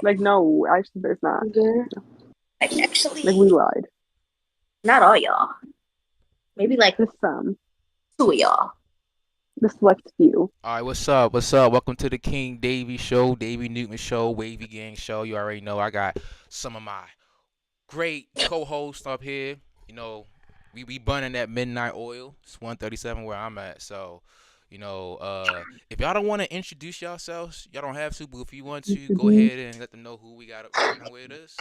Like, no, actually, there's not. There, Like Like, actually, we lied. not all y'all. Maybe like Just some. two of y'all. The select few. All right, what's up? What's up? Welcome to the King Davy Show, Davy Newton Show, Wavy Gang Show. You already know I got some of my great co-hosts up here. You know, we burning that midnight oil. It's 1:37 where I'm at. So, if y'all don't want to introduce yourselves, y'all don't have to. But if you want to, go Mhm. ahead and let them know who we got rocking with us.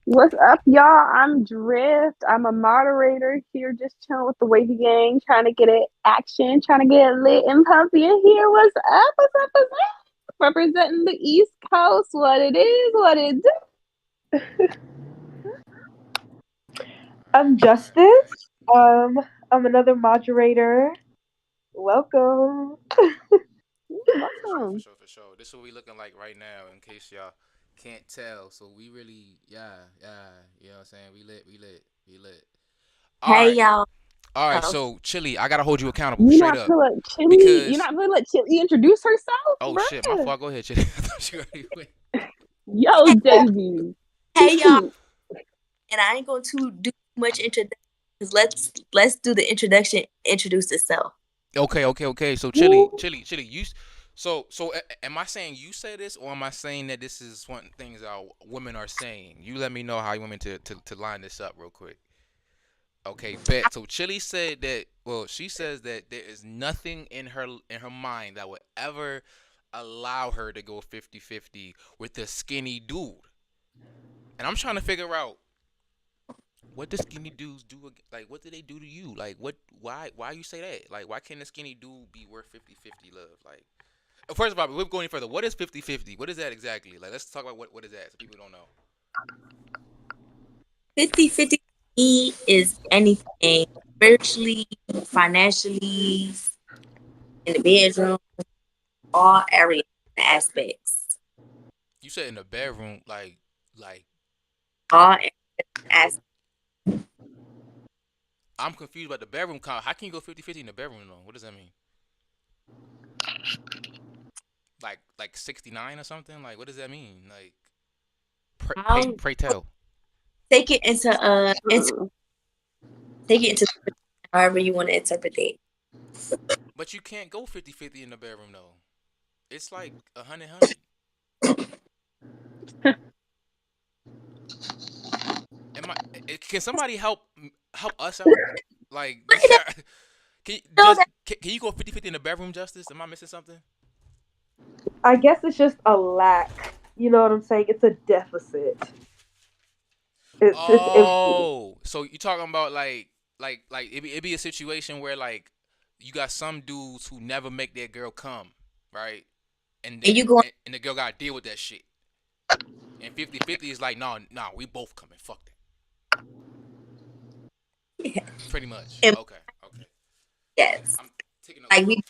What's up, y'all? I'm Drift. I'm a moderator here, just chilling with the Wavy Gang, trying to get it action, trying to get it lit and pumpy in here. What's up? What's up? What's up? Representing the East Coast. What it is, what it do. I'm All right, all right. Justice. I'm another moderator. Welcome. For sure, for Welcome. sure, for sure. This is what we looking like right now, in case y'all can't tell. So we really, you know what I'm saying? We lit. All Hey right, y'all. all right. Oh, So Chili, I gotta hold you accountable, You straight not up, gonna let Chili, you're because not gonna let Chili introduce herself, oh shit, my bruh. fault. Go ahead, Chili. I thought you already went. Yo, Davy. hey y'all. And I ain't going to do much introduction. Let's do the introduction. Introduce itself. Okay. So Chili, Woo. Chili, so am I saying you say this, or am I saying that this is one things our women are saying? You let me know how you want me to line this up real quick. Okay, bet. So Chili said that. Well, she says that there is nothing in her mind that would ever allow her to go 50-50 with a skinny dude. And I'm trying to figure out what the skinny dudes do. Like, what do they do to you? Like, what? Why you say that? Like, why can't the skinny dude be worth 50-50 love? Like, first of all, we're going any further. What is 50-50? What is that exactly? Like, let's talk about what is that so people don't know. 50-50 is anything spiritually, financially, in the bedroom, all areas and aspects. You said in the bedroom, like All areas and aspects. I'm confused about the bedroom count. How can you go 50-50 in the bedroom though? What does that mean? Like 69 or something? Like what does that mean? Like I'll pray tell. take it Uh, take it into however you want to interpret it. But you can't go 50-50 in the bedroom though. It's like 100. Am I? Can somebody help us out? Like this. I Can you know just that can you go 50-50 in the bedroom, Justice? Am I missing something? I guess it's just a lack. You know what I'm saying? It's a deficit. It's empty. Oh, so you talking about like it be a situation where like you got some dudes who never make their girl come, right? And and then you going and the girl got to deal with that shit. And 50-50 is like, no, we both coming. Fuck that. Pretty much. and Okay. yes, I'm taking like notes. we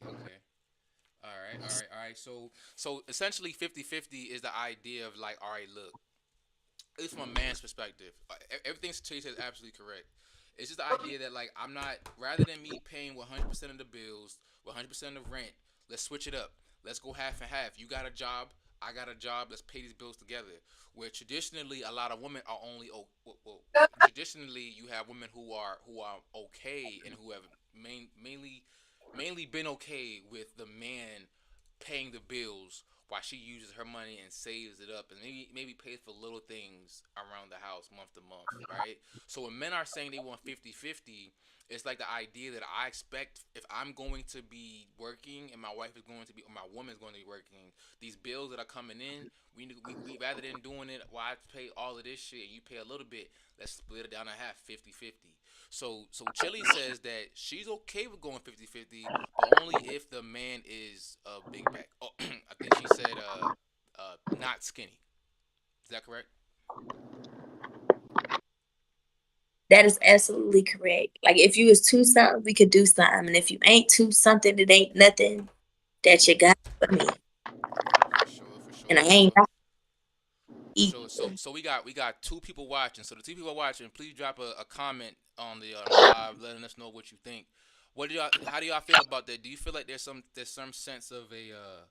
Okay. All right. So essentially 50-50 is the idea of like, all right, look, at least from a man's perspective, everything Chase says is absolutely correct. It's just the idea that like I'm not rather than me paying 100% of the bills, 100% of rent. Let's switch it up. Let's go half and half. You got a job, I got a job. Let's pay these bills together. Where traditionally a lot of women are only traditionally you have women who are okay and who have mainly been okay with the man paying the bills while she uses her money and saves it up and maybe pays for little things around the house month to month, right? So when men are saying they want 50-50, it's like the idea that I expect if I'm going to be working and my wife is going to be or my woman is going to be working, these bills that are coming in, we rather than doing it while I pay all of this shit and you pay a little bit, let's split it down to half 50-50. So Chili says that she's okay with going 50-50, but only if the man is a big back. Oh, I think she said not skinny. Is that correct? that is absolutely correct. Like if you was two something, we could do something, and if you ain't two something, it ain't nothing that you got for me, For sure, for and sure, I for ain't sure. got For either. sure. So we got two people watching. So the two people watching, please drop a comment on the live, letting us know what you think. What do y'all? How do y'all feel about that? Do you feel like there's some sense of that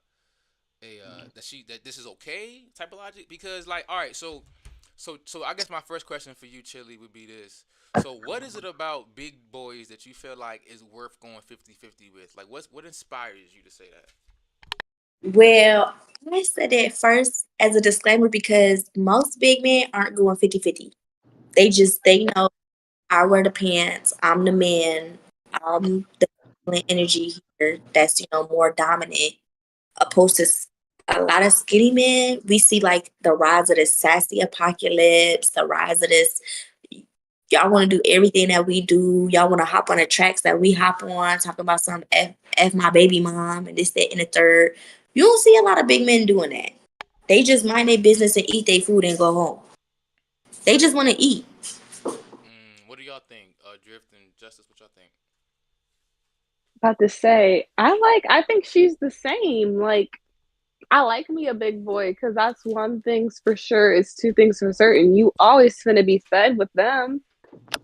this is okay type of logic? Because like, all right, so I guess my first question for you, Chili, would be this. So what is it about big boys that you feel like is worth going 50-50 with? Like what inspires you to say that? Well, I said it first as a disclaimer because most big men aren't going 50-50. They know I wear the pants, I'm the man, I'm the masculine energy here that's, more dominant opposed to a lot of skinny men. We see like the rise of this sassy apocalypse, the rise of this. Y'all want to do everything that we do. Y'all want to hop on the tracks that we hop on, talking about some F my baby mom and this, that, and the third. You don't see a lot of big men doing that. They just mind their business and eat their food and go home. They just want to eat. What do y'all think? Drift and Justice, what y'all think? About to say, I think she's the same. Like, I like me a big boy because that's one thing's for sure. It's two things for certain. You always finna be fed with them.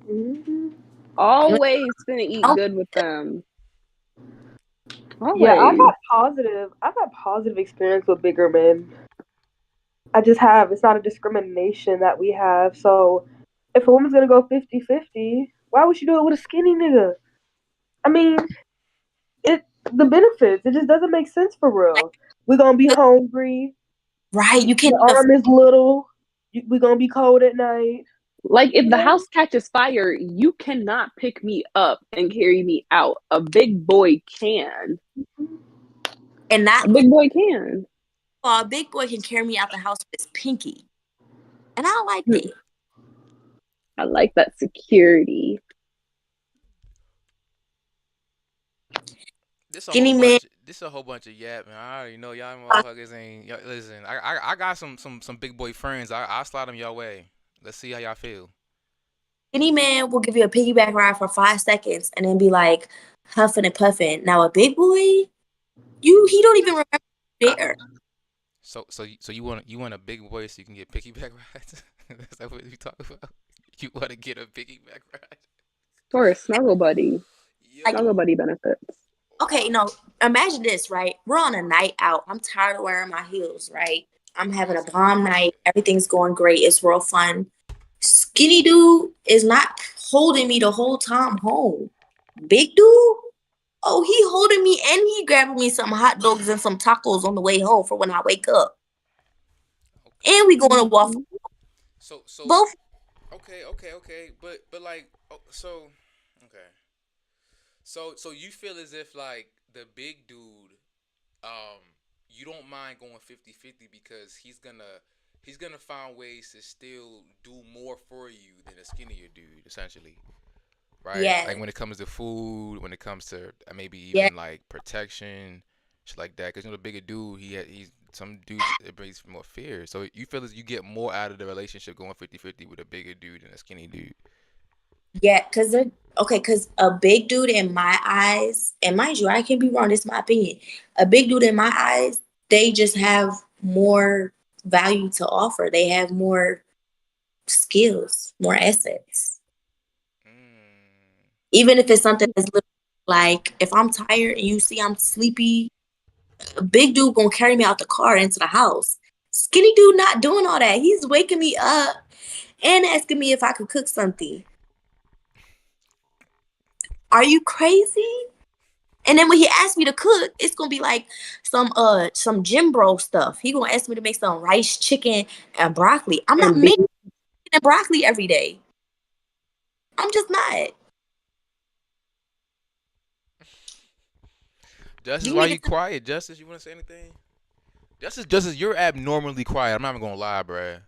Mhm. Always finna eat good with them. Yeah, Always. I've had positive experience with bigger men. I just have. It's not a discrimination that we have. So if a woman's gonna go 50-50, why would she do it with a skinny nigga? I mean, it the benefits. It just doesn't make sense for real. We're gonna be hungry. Right? You can't Your even. arm is little. We're gonna be cold at night. Like, if You the know? house catches fire, you cannot pick me up and carry me out. A big boy can. And A not big boy can. a big boy can carry me out the house with his pinky. And I like Hmm. that. I like that security. Skinny man. This a whole bunch of yap, man. I already know y'all motherfuckers ain't. Listen, I got some big boy friends. I'll slide them your way. Let's see how y'all feel. Skinny man will give you a piggyback ride for 5 seconds and then be like huffing and puffing. Now a big boy, he don't even remember you there. So you want a big boy so you can get piggyback rides? Is that what you talk about? You want to get a piggyback ride? Or a snuggle buddy. Like, Snuggle Yo, buddy benefits. okay, no, imagine this, right? We're on a night out. I'm tired of wearing my heels, right? I'm having a bomb night. Everything's going great. It's real fun. Skinny dude is not holding me the whole time home. Big dude, oh, he holding me and he grabbing me some hot dogs and some tacos on the way home for when I wake up. okay. And we going to Waffle. So Both. okay. But like, okay. So you feel as if like the big dude, um, you don't mind going 50-50 because he's gonna find ways to still do more for you than a skinnier dude, essentially, right? Yeah. Like when it comes to food, when it comes to maybe Yeah. even like protection, shit like that. Because the bigger dude, he's some dudes it brings more fear. So you feel as you get more out of the relationship going 50-50 with a bigger dude than a skinny dude. Yeah, because a big dude in my eyes, and mind you, I can be wrong, this is my opinion. A big dude in my eyes, they just have more value to offer. They have more skills, more assets. Mm. Even if it's something that's little, like if I'm tired and you see I'm sleepy, a big dude gonna carry me out the car into the house. Skinny dude not doing all that. He's waking me up and asking me if I could cook something. Are you crazy? And then when he asks me to cook, it's gonna be like some gym bro stuff. He gonna ask me to make some rice, chicken, and broccoli. I'm not And making broccoli every day. I'm just not. Justice, You why niggas, you quiet? Justice, you want to say anything? Justice, you're abnormally quiet. I'm not even gonna lie, bruh.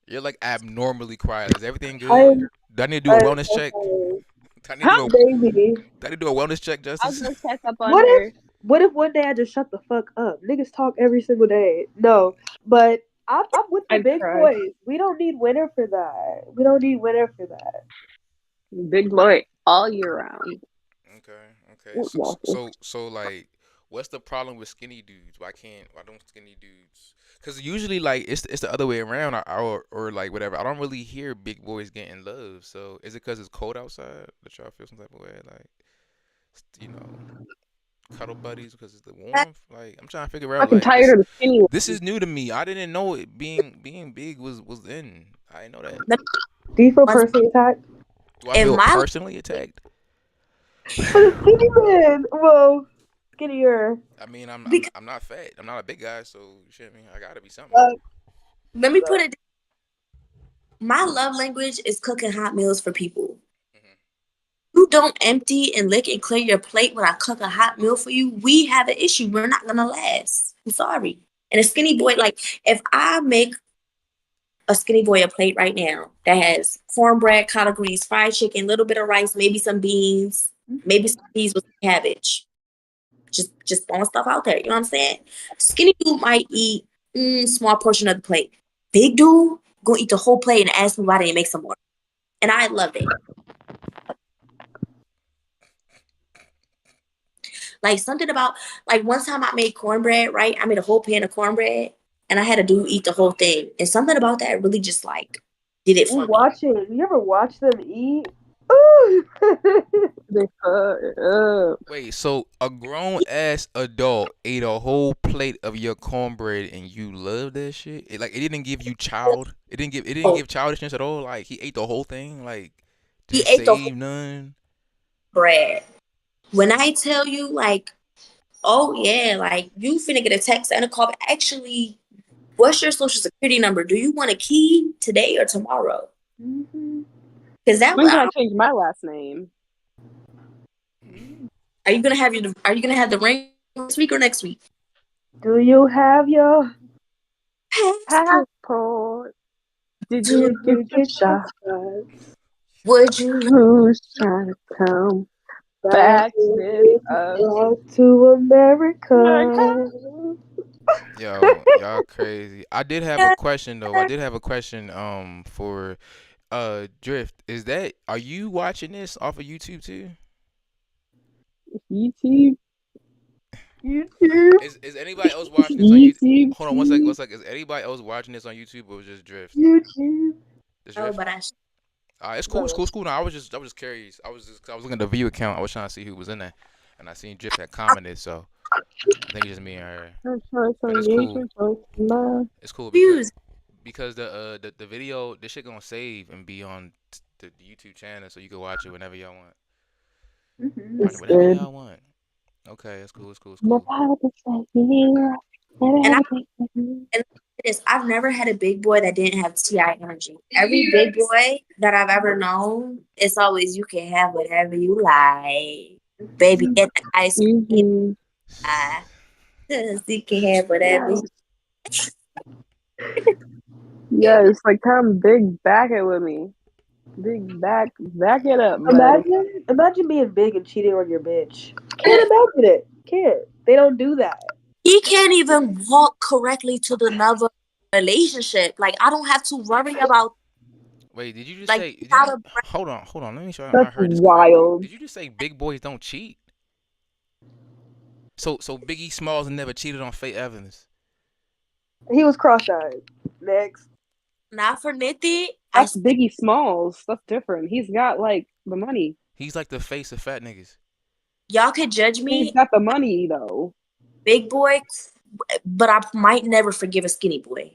You're like abnormally quiet. Is everything good? I'm, Do I need to do a I'm wellness check? okay. Do I need to Huh? do a, Baby. do I need to do a wellness check, I'll Justice? go check up on What if her. what if one day I just shut the fuck up? Niggas talk every single day. No, but I'm with the I'd big cry. boys. We don't need winter for that. We don't need winter for that. Big boy all year round. Okay. With waffles. So like, what's the problem with skinny dudes? Why don't skinny dudes? Because usually like it's the other way around, or like whatever. I don't really hear big boys getting love. So is it because it's cold outside that y'all feel some type of way? Like, you know, cuddle buddies because it's the warmth. Like I'm trying to figure out Fucking like tired of the skinny this ones. is new to me. I didn't know it being big was in. I didn't know that. Do you feel Once personally attacked? Do I in feel my personally attacked? For the skinny man. Well, skinnier. I mean, because I'm not fat. I'm not a big guy, so you shit me. I gotta be something. let me put it. My love language is cooking hot meals for people. Hmm. You don't empty and lick and clear your plate when I cook a hot meal for you. We have an issue. We're not gonna last. I'm sorry. And a skinny boy, like if I make a skinny boy a plate right now that has cornbread, collard greens, fried chicken, little bit of rice, maybe some beans, maybe some peas with some cabbage. Just throwing stuff out there. You know what I'm saying? Skinny dude might eat small portion of the plate. Big dude gonna eat the whole plate and ask me why they didn't make some more. And I love it. Like something about like one time I made cornbread, right? I made a whole pan of cornbread and I had a dude eat the whole thing. And something about that really just like did it for me. Watching. You ever watch them eat? Ooh. They fuck up. Wait, so a grown ass adult ate a whole plate of your cornbread and you love that shit? Like it didn't give you it didn't give childishness at all. Like he ate the whole thing. Like He didn't ate the whole save none. bread. When I tell you like, oh yeah, like you finna get a text and a call, but actually, what's your social security number? Do you want a key today or tomorrow? Because that When can I change my last name? are you gonna have the ring this week or next week? Do you have your Passport. Did you get your shot? Would you Who's trying to come back with us? to America? Yo, y'all crazy. I did have a question though. I did have a question for Drift. Are you watching this off of YouTube too? YouTube. Is anybody else watching this on YouTube? YouTube. Hold on one second. Is anybody else watching this on YouTube or was it just Drift? YouTube. Just Oh, Drift? but I It's cool. It's cool. No, I was just curious. I was looking at the view account. I was trying to see who was in there, and I seen Drift had commented. So I think it's just me and her. But it's cool. It's cool because the video, this shit gonna save and be on the YouTube channel, so you can watch it whenever y'all want. Watch it whenever y'all want. Okay, it's cool. It's cool. It's cool. and this, I've never had a big boy that didn't have TI energy. Every big boy that I've ever known, it's always you can have whatever you like. Baby, get the ice cream. You can have whatever. Yes, like come big back it with me. Big back it up. Imagine being big and cheating on your bitch. Can't imagine it. Can't. They don't do that. He can't even walk correctly to another relationship. Like I don't have to worry about. Wait, did you just like, say? Hold on. Let me show you. I That's heard this wild. correctly. Did you just say big boys don't cheat? So Biggie Smalls never cheated on Faith Evans. He was cross-eyed. Next. Not for Nitty. That's Biggie Smalls. That's different. He's got like the money. He's like the face of fat niggas. Y'all could judge me. He's got the money though. Big boy, but I might never forgive a skinny boy.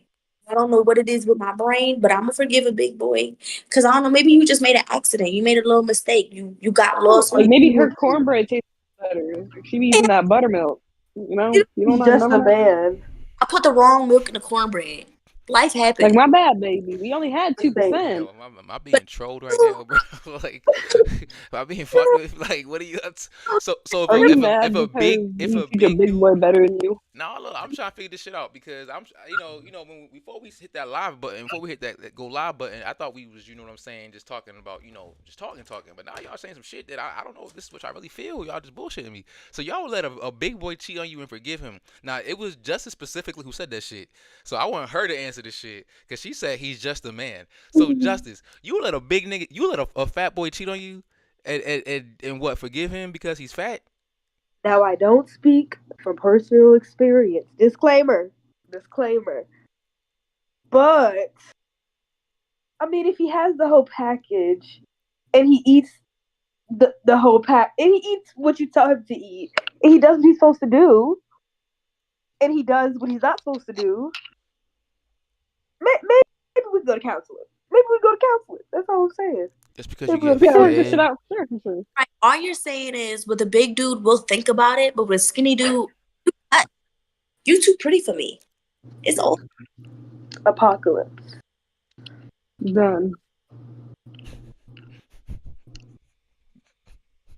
I don't know what it is with my brain, but I'm gonna forgive a big boy because I don't know. Maybe you just made an accident. You made a little mistake. You got lost. Like maybe her cornbread tastes better. She be using that buttermilk. You know, you don't know. Just a man. I put the wrong milk in the cornbread. Life happens. Like my bad, baby. We only had 2%. Yo, am I being trolled right now, bro? Like, am I being fucked with? Like, what are you? So if a big boy better than you. No, look, I'm trying to figure this shit out because I'm, before we hit that live button, before we hit that go live button, I thought we was, you know what I'm saying, just talking about, just talking. But now y'all saying some shit that I don't know if this is what I really feel. Y'all just bullshitting me. So y'all would let a big boy cheat on you and forgive him. Now it was Justice specifically who said that shit. So I want her to answer this shit because she said he's just a man. So Justice, you let a big nigga, you let a fat boy cheat on you, and what, forgive him because he's fat? Now, I don't speak from personal experience. Disclaimer. But, I mean, if he has the whole package and he eats the whole pack, and he eats what you tell him to eat, and he does what he's supposed to do, and he does what he's not supposed to do. Maybe we go to counseling. Maybe we go to counseling. That's all I'm saying. Just because you Maybe we get go to Figure this shit fed, out. Seriously. Right. All you're saying is with a big dude, we'll think about it, but with a skinny dude, you too pretty for me. It's over. Apocalypse. Done.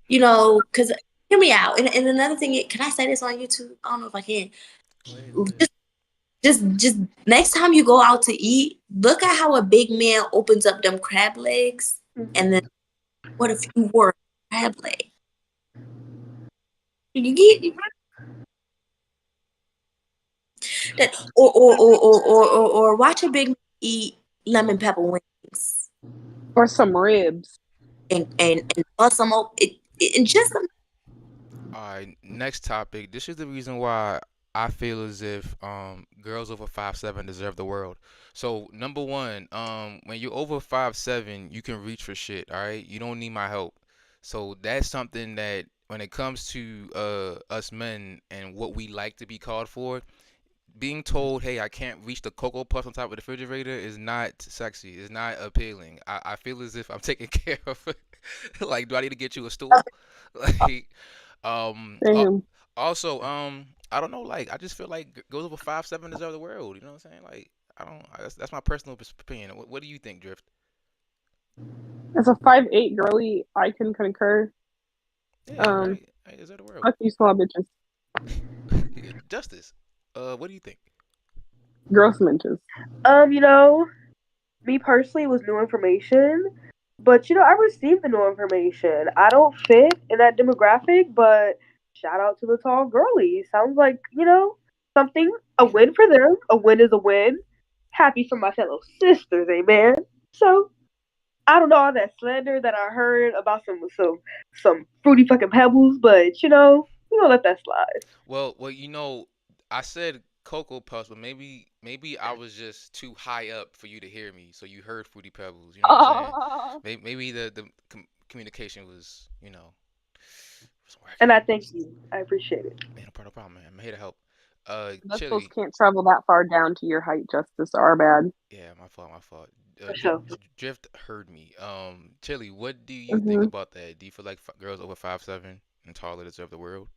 You know, because hear me out. And another thing, can I say this on YouTube? I don't know if I can. go ahead. Just next time you go out to eat, look at how a big man opens up them crab legs, and then what if you were a crab leg? You get that, or watch a big man eat lemon pepper wings Or some ribs. and bust them up. And just All right, next topic. This is the reason why I feel as if girls over 5'7" deserve the world. So number one, when you're over 5'7", you can reach for shit. All right, you don't need my help. So that's something that when it comes to us men and what we like to be called for, being told, hey, I can't reach the Cocoa Puffs on top of the refrigerator is not sexy. It's not appealing. I feel as if I'm taking care of it. Like, do I need to get you a stool? Like, Damn. also, I don't know. Like, I just feel like girls over 5'7" deserve the world. You know what I'm saying? Like, I don't. That's my personal opinion. What do you think, Drift? As a 5'8" girly, I can concur. Yeah, right. Hey, deserve the world. Fuck you small bitches. Justice. What do you think? Gross mentions. You know, me personally it was new information, but I received the new information. I don't fit in that demographic, but shout out to the tall girlies. Sounds like something, a win for them. A win is a win. Happy for my fellow sisters, amen. So I don't know all that slander that I heard about some fruity fucking pebbles, but we gonna let that slide. Well, I said Cocoa Puffs, but maybe I was just too high up for you to hear me, so you heard Fruity Pebbles. You know what I'm saying? Oh. Maybe the communication was, And I thank you. I appreciate it. Man, no problem, man. I'm here to help. Those Chili. can't travel that far down to your height, Justice. Our bad. Yeah, my fault. For sure. Drift heard me. Chili, what do you think about that? Do you feel like girls over 5'7" and taller deserve the world?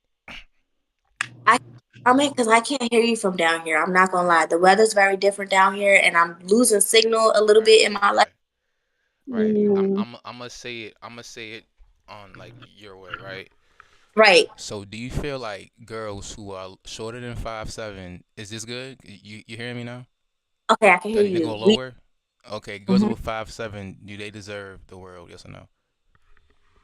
I mean, because I can't hear you from down here. I'm not gonna lie. The weather's very different down here, and I'm losing signal a little bit in my life. Right. Mm. I'm gonna say it. I'm gonna say it on like your way, right? Right. So, do you feel like girls who are shorter than 5'7" is this good? You hearing me now? Okay, I can hear They you. go lower. Okay, girls over 5'7", do they deserve the world? Yes or no?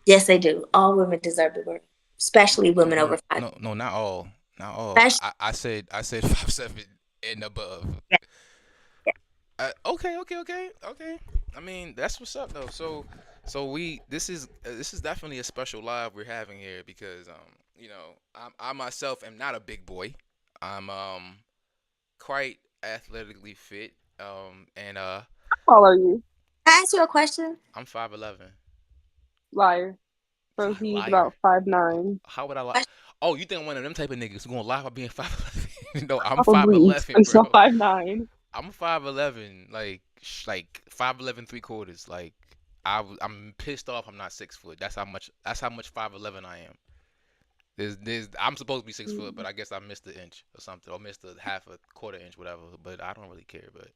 Yes, they do. All women deserve the world, especially women No, over 5. no, not all. Not all. Especially, I said 5'7" and above. yeah. Okay. I mean, that's what's up though. So this is definitely a special live we're having here because I myself am not a big boy. I'm quite athletically fit. And How tall are you? Can I ask you a question? I'm 5'11". Liar. So he's Liar. about 5'9". How would I lie? Oh, you think I'm one of them type of niggas who gonna lie about being 5'11"? No, I'm Probably 5'11", until bro. 5'9". I'm 5'11", like 5'11" 3/4. Like I'm pissed off. I'm not 6 foot. That's how much 5'11" I am. I'm supposed to be 6 foot, but I guess I missed an inch or something, or missed a half a quarter inch, whatever. But I don't really care. But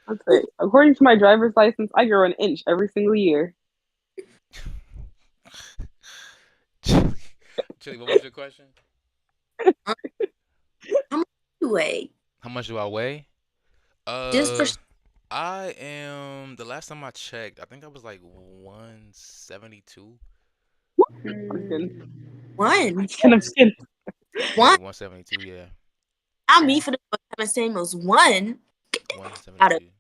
That's it. According to my driver's license, I grow an inch every single year. Chili, what was your question? How much do you weigh? How much do I weigh? Just for I am. The last time I checked, I think I was like 172. one. I'm skin. One. 172, yeah. I'm me for the first time saying was one. Out of 172.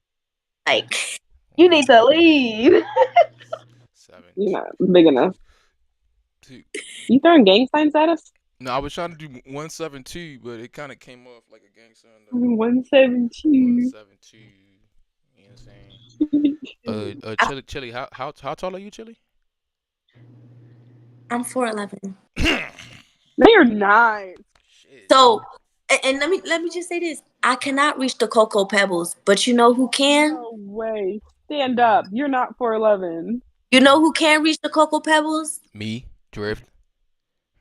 like. You need to leave. 7. You're not big enough. 2. You throwing gang signs at us? No, I was trying to do 172, but it kind of came off like a gang sign. 172. 172. You know what I'm saying? Chili, how tall are you, Chili? I'm 4'11". No, you're not. Shit. So, and let me just say this: I cannot reach the Cocoa Pebbles, but you know who can? No way. Stand up. You're not 4'11". You know who can reach the Cocoa Pebbles? Me, Drift.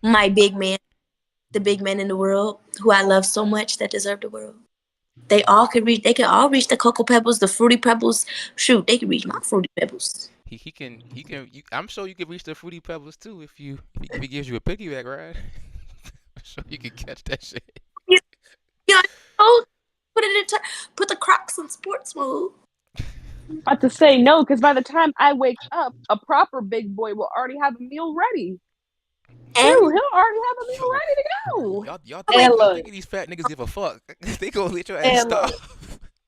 My big man, the big man in the world, who I love so much, that deserve the world. They can all reach the Cocoa Pebbles, the Fruity Pebbles. Shoot, they can reach my Fruity Pebbles. He can I'm sure you can reach the Fruity Pebbles too if he gives you a piggyback ride. I'm sure you can catch that shit. You know, put it in put the Crocs in sports mode. About to say no, because by the time I wake up, a proper big boy will already have a meal ready. And He'll already have a meal ready to go. Y'all look. think these fat niggas give a fuck? They gonna let your ass And look. stop.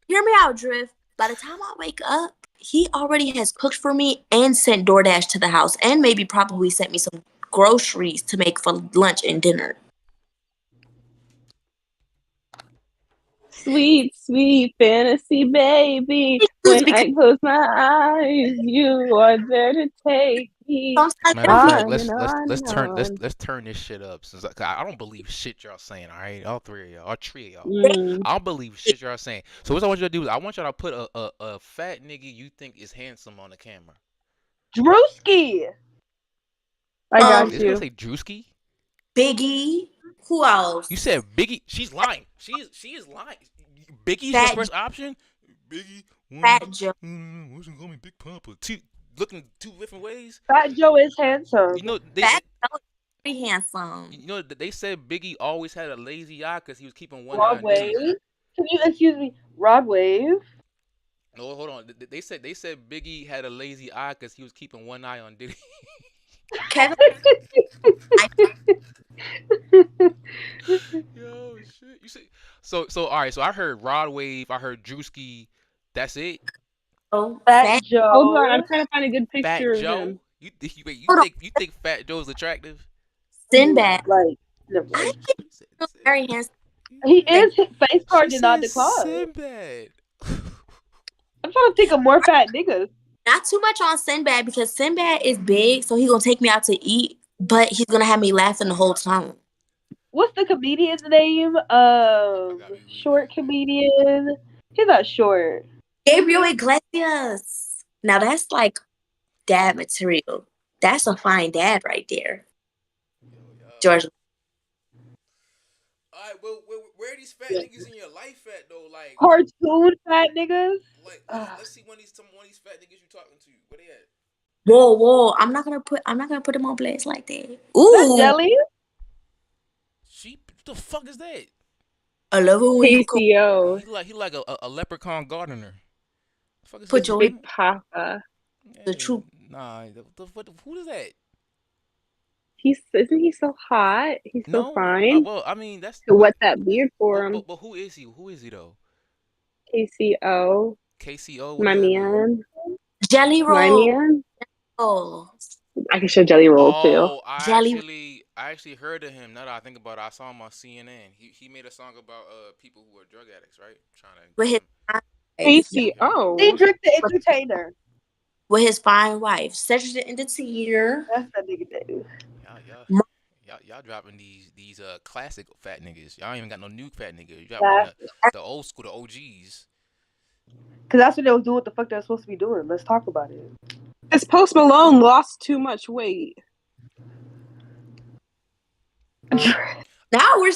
hear me out, Drift. By the time I wake up, he already has cooked for me and sent DoorDash to the house, and maybe probably sent me some groceries to make for lunch and dinner. Sweet, sweet fantasy baby. When I close my eyes, you are there to take me. Sometimes Matter of fact, On let's and on let's and turn on. let's turn this shit up. Since I don't believe shit y'all saying. All right, all three of y'all, all three of y'all. Mm. I don't believe shit y'all saying. So what I want you to do is I want y'all to put a fat nigga you think is handsome on the camera. Drewski. I got Is this gonna you. say Drewski? Biggie. Who else? You said Biggie. She's lying. She is lying. Biggie's your Fat first option. Biggie. Fat Joe. What's gonna call me Big Papa? Looking two different ways. Fat Joe is handsome. You know Fat Joe is pretty handsome. You know they said Biggie always had a lazy eye because he was keeping one eye Rod on Wave. Diddy. Can you excuse me? Rod Wave. No, hold on. They said Biggie had a lazy eye because he was keeping one eye on Diddy. Kevin. Yo, shit. You see? So all right. So I heard Rod Wave. I heard Drewski. That's it. Oh, Fat Joe. Hold on, I'm trying to find a good Fat picture of Joe. him. You Hold on. think Fat Joe's attractive? Sinbad. Like, never I mind. think he's very handsome. He is. His face card She did not said decline. Sinbad. I'm trying to think of more fat niggas. Not too much on Sinbad because Sinbad is big, so he's gonna take me out to eat, but he's gonna have me laughing the whole time. What's the comedian's name? Short comedian. He's not short. Gabriel Iglesias. Now that's like dad material. That's a fine dad right there. George. All right, well, where are these fat niggas in your life at though? Like, Cartoon fat niggas. like let's see one of these fat niggas you talking to. Where they at? Whoa. I'm not gonna put him on blast like that. That Ooh. Jelly. Sheep? What the fuck is that? I love it when you PCO. He like a leprechaun gardener. The fuck is Put his your- Big name? Papa. The truth. Nah, who is that? Isn't he so hot? He's so No, fine. well, I mean that's. So what's that beard for him? But who is he? Who is he though? KCO. KCO. My man. Jelly My roll. man. Oh. I can show Jelly Roll too. Oh, Jelly- I actually heard of him. Now that I think about it, I saw him on CNN. He made a song about people who are drug addicts, right? Trying to. With his KCO. Cedric the Entertainer. with his fine wife, Cedric the Entertainer. That's that nigga name. Y'all dropping these classic fat niggas. Y'all ain't even got no new fat niggas. You dropping the old school, the OGs. Cause that's what they was doing. What the fuck they're supposed to be doing? Let's talk about it. This Post Malone lost too much weight. Now we're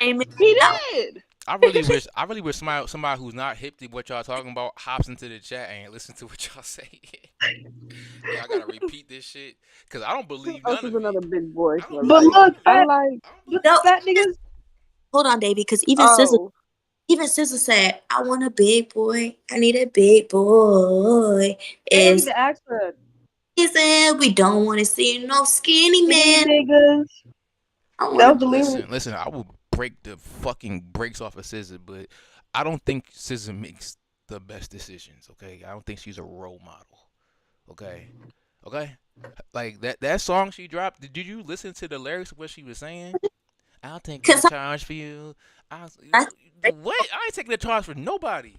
saying He did. I really wish somebody who's not hip to what y'all talking about hops into the chat and listen to what y'all say. Yeah, I gotta repeat this shit because I don't believe This none is of another it. big boy. I don't But believe look, I fat, like. look, No. fat niggas. hold on, Davey, because even SZA Oh, said, I want a big boy. I need a big boy. They don't Is even ask for he said we don't want to see no skinny man. niggas. I That wanna was the lyric. Listen. I will break the fucking brakes off of SZA, but I don't think SZA makes the best decisions. Okay, I don't think she's a role model. Okay, like that song she dropped. Did you listen to the lyrics of what she was saying? I'll take the charge for you. What? I ain't taking the charge for nobody.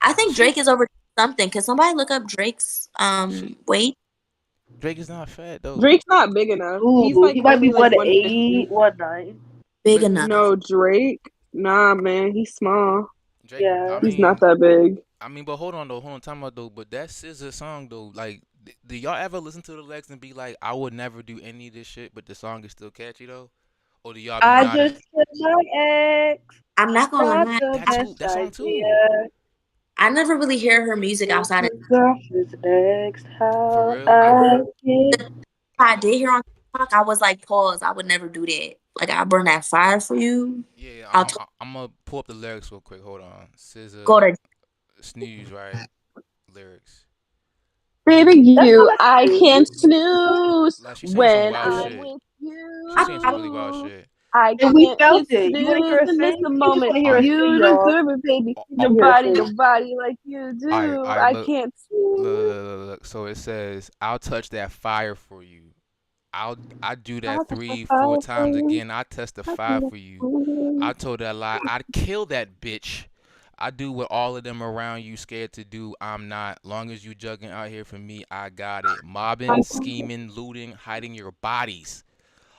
I think Drake is over something. Can somebody look up Drake's weight? Drake is not fat though. Drake's not big enough. He's Ooh, like he might be only like 180, 150. 190. Big But enough. No, Drake. Nah, man, he's small. Drake, Yeah. He's not that big. but hold on though, time out though. But that SZA song though, like, do y'all ever listen to the lyrics and be like, I would never do any of this shit, but the song is still catchy though? Or do y'all be I nodding? just said my ex. I'm not gonna Not lie. the best That song too. idea. I never really hear her music outside of. Girlfriend's next For how real? I get. If I did hear on TikTok, I was like, pause. I would never do that. Like, I burn that fire for you. Yeah, I'll t- I'm gonna pull up the lyrics real quick. Hold on. SZA go to. snooze, right? Lyrics. Baby, That's you, not I true. can't snooze Like, she's saying some when wild I'm shit. with you. She's saying some really wild shit. I And we can't felt hit it. You want to hear snooze her and miss sing? the You just moment. want to hear her You sing, y'all. deserve it, baby. Oh, You want to hear her sing. Nobody like you do. all right, I look, can't look, snooze. look. So it says, "I'll touch that fire for you. I do I'll that touch the 3, 4 fire for times you. again. I I testify can't for you. snooze. I told that lie. I'd kill that bitch. I do what all of them around you scared to do. I'm not. Long as you jugging out here for me, I got it. Mobbing, scheming, looting, hiding your bodies.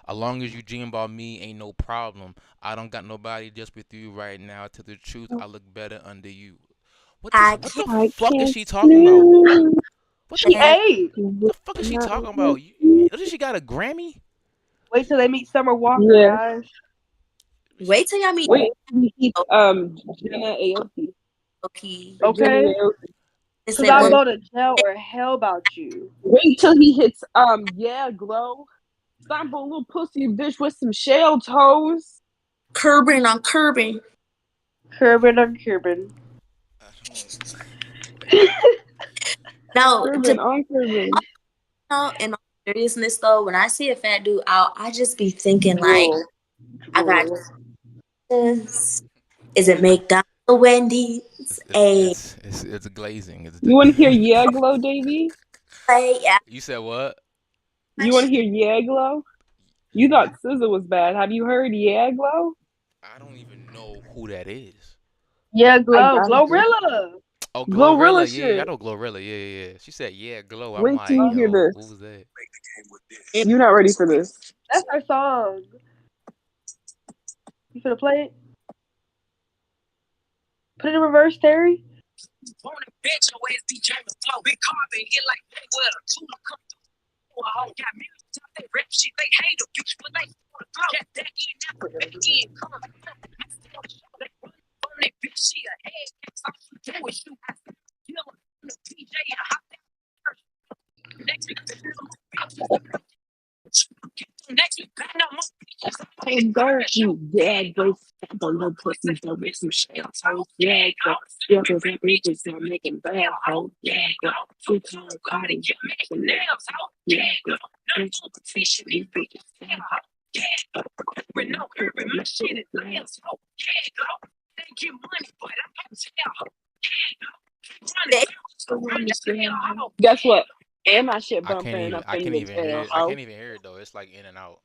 As long as you dream about me, ain't no problem. I don't got nobody just with you right now. To the truth, I look better under you. What I the can't. I fuck is can't she talking about? snooze. What She the, ate. what the fuck is she Not talking with about? you. Doesn't she got a Grammy? Wait till they meet Summer Walker, Yeah. guys. Wait till y'all meet. Wait, he's Jenna Aoki. Okay. Or Jenny Okay? Aoki. It's Because that I'll one. go to jail or hell about you. Wait till he hits yeah, glow. Stop a little pussy bitch with some shell toes. Curbing on curbing. Curbin on curbin. No, Curvin on curvin. in all seriousness though, when I see a fat dude out, I just be thinking like, I got this. Is it McDonald's or Wendy's? It's glazing. You wanna hear yeah glow, Davey? Yeah. You said what? You wanna hear yeah glow? You thought SZA was bad. Have you heard yeah glow? I don't even know who that is. Yeah, I Glow. got you. Glorilla. Oh, Glorilla Glorilla. Yeah, I shit. know Glorilla. Yeah. She said, "Yeah, glow." I'm Wait till like, you hear yo, this. what was that? You're not ready for this. That's our song. You finna play it? Put it in reverse, Terry. On the bench, always DJ flow. Big carbon hit like Mayweather. Tuna come through. A whole got music. They rap shit. They hate a bitch, but they wanna flow. Get back in, now back in. Come on. They run on that bitch. She a head case. I'm doing shoot. I said, kill him. The DJ and hop that first. Next week, next week, back no more bitches. Hey, girl, you yeah, go stab a little pussy though with some shell toes. Yeah, go. Yeah, cause that bitches are making bad hoes. Yeah, go. Two tone Cardi, yeah, making nails out. Yeah, go. No competition, these bitches stand out. Yeah, go. With no urban, my shit is nails out. Yeah, go. They get money, but I can't tell. Guess what? And my shit bumping up I in can't the even hear tail. it. I can't even hear it though. It's like in and out.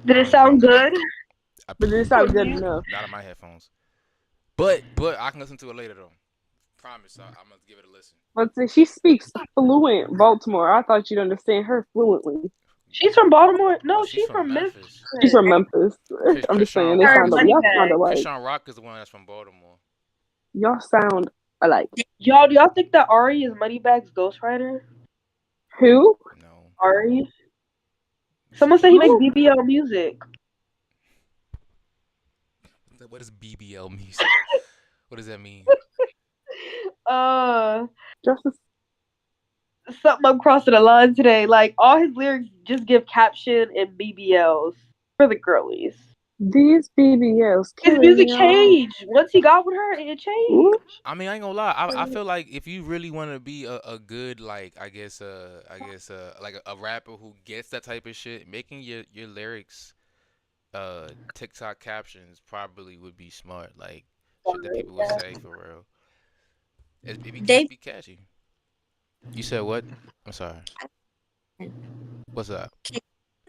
Did it sound good? But it sounds good enough. Not on my headphones. But I can listen to it later though. Promise, I'm gonna give it a listen. But she speaks fluent Baltimore. I thought you'd understand her fluently. She's from Baltimore? No, Oh, she's from Memphis. She's from Memphis. I'm just saying, y'all sound alike. Christian Rock is the one that's from Baltimore. Y'all sound alike. Y'all, do y'all think that Ari is Moneybag's ghostwriter? Who? No. Ari? Someone said he make BBL music. What is BBL music? What does that mean? Justice. Something I'm crossing the line today. Like, all his lyrics just give caption and BBLs for the girlies. These BBLs. His music changed. Once he got with her, it changed. I mean, I ain't gonna lie. I feel like if you really want to be a good, like, I guess like a rapper who gets that type of shit, making your lyrics TikTok captions probably would be smart. Like, shit that people would say for real. It be catchy. You said what? I'm sorry. What's up? Can you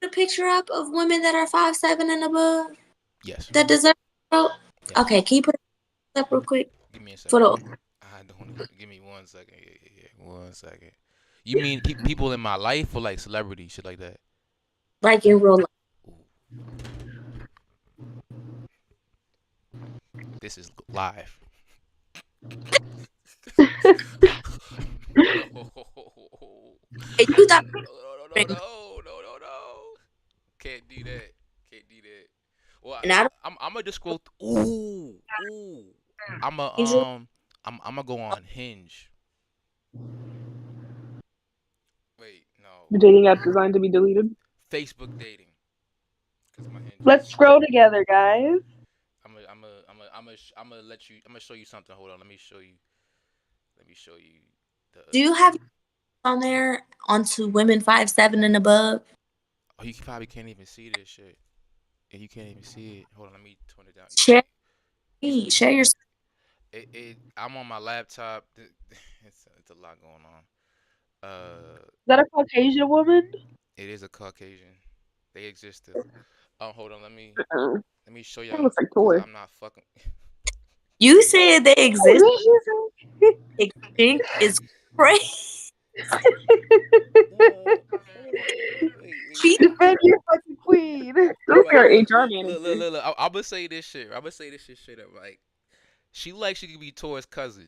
put a picture up of women that are 5'7" and above? Yes. That deserve help? Yes. Okay, can you put it up real quick? Give me a second. For the I don't. Give me 1 second. Yeah. 1 second. You mean people in my life or like celebrity shit like that? Like in real life. This is live. And you thought No. Can't do that. Can't do that. Well, and I don't I'm gonna just scroll. Ooh. I'm a Angel. I'm gonna go on Hinge. Wait, no. The dating app designed to be deleted. Facebook dating. Cause my Hinge. Let's scroll together, guys. I'm gonna show you something. Hold on. Let me show you. Do you have on there onto women 5'7" and above? Oh, you probably can't even see this shit. Yeah, you can't even see it. Hold on, let me tone it down. Share your. I'm on my laptop. It's a lot going on. Is that a Caucasian woman? It is a Caucasian. They exist still. Oh, hold on. Let me show That y'all. looks like 'Cause toy. I'm not fucking. You said they exist. Extinct is crazy. Wait. Defend your fucking queen. Look at our HR Look. manager. I'm gonna say this shit. Straight up. Like, she could be Tor's cousin.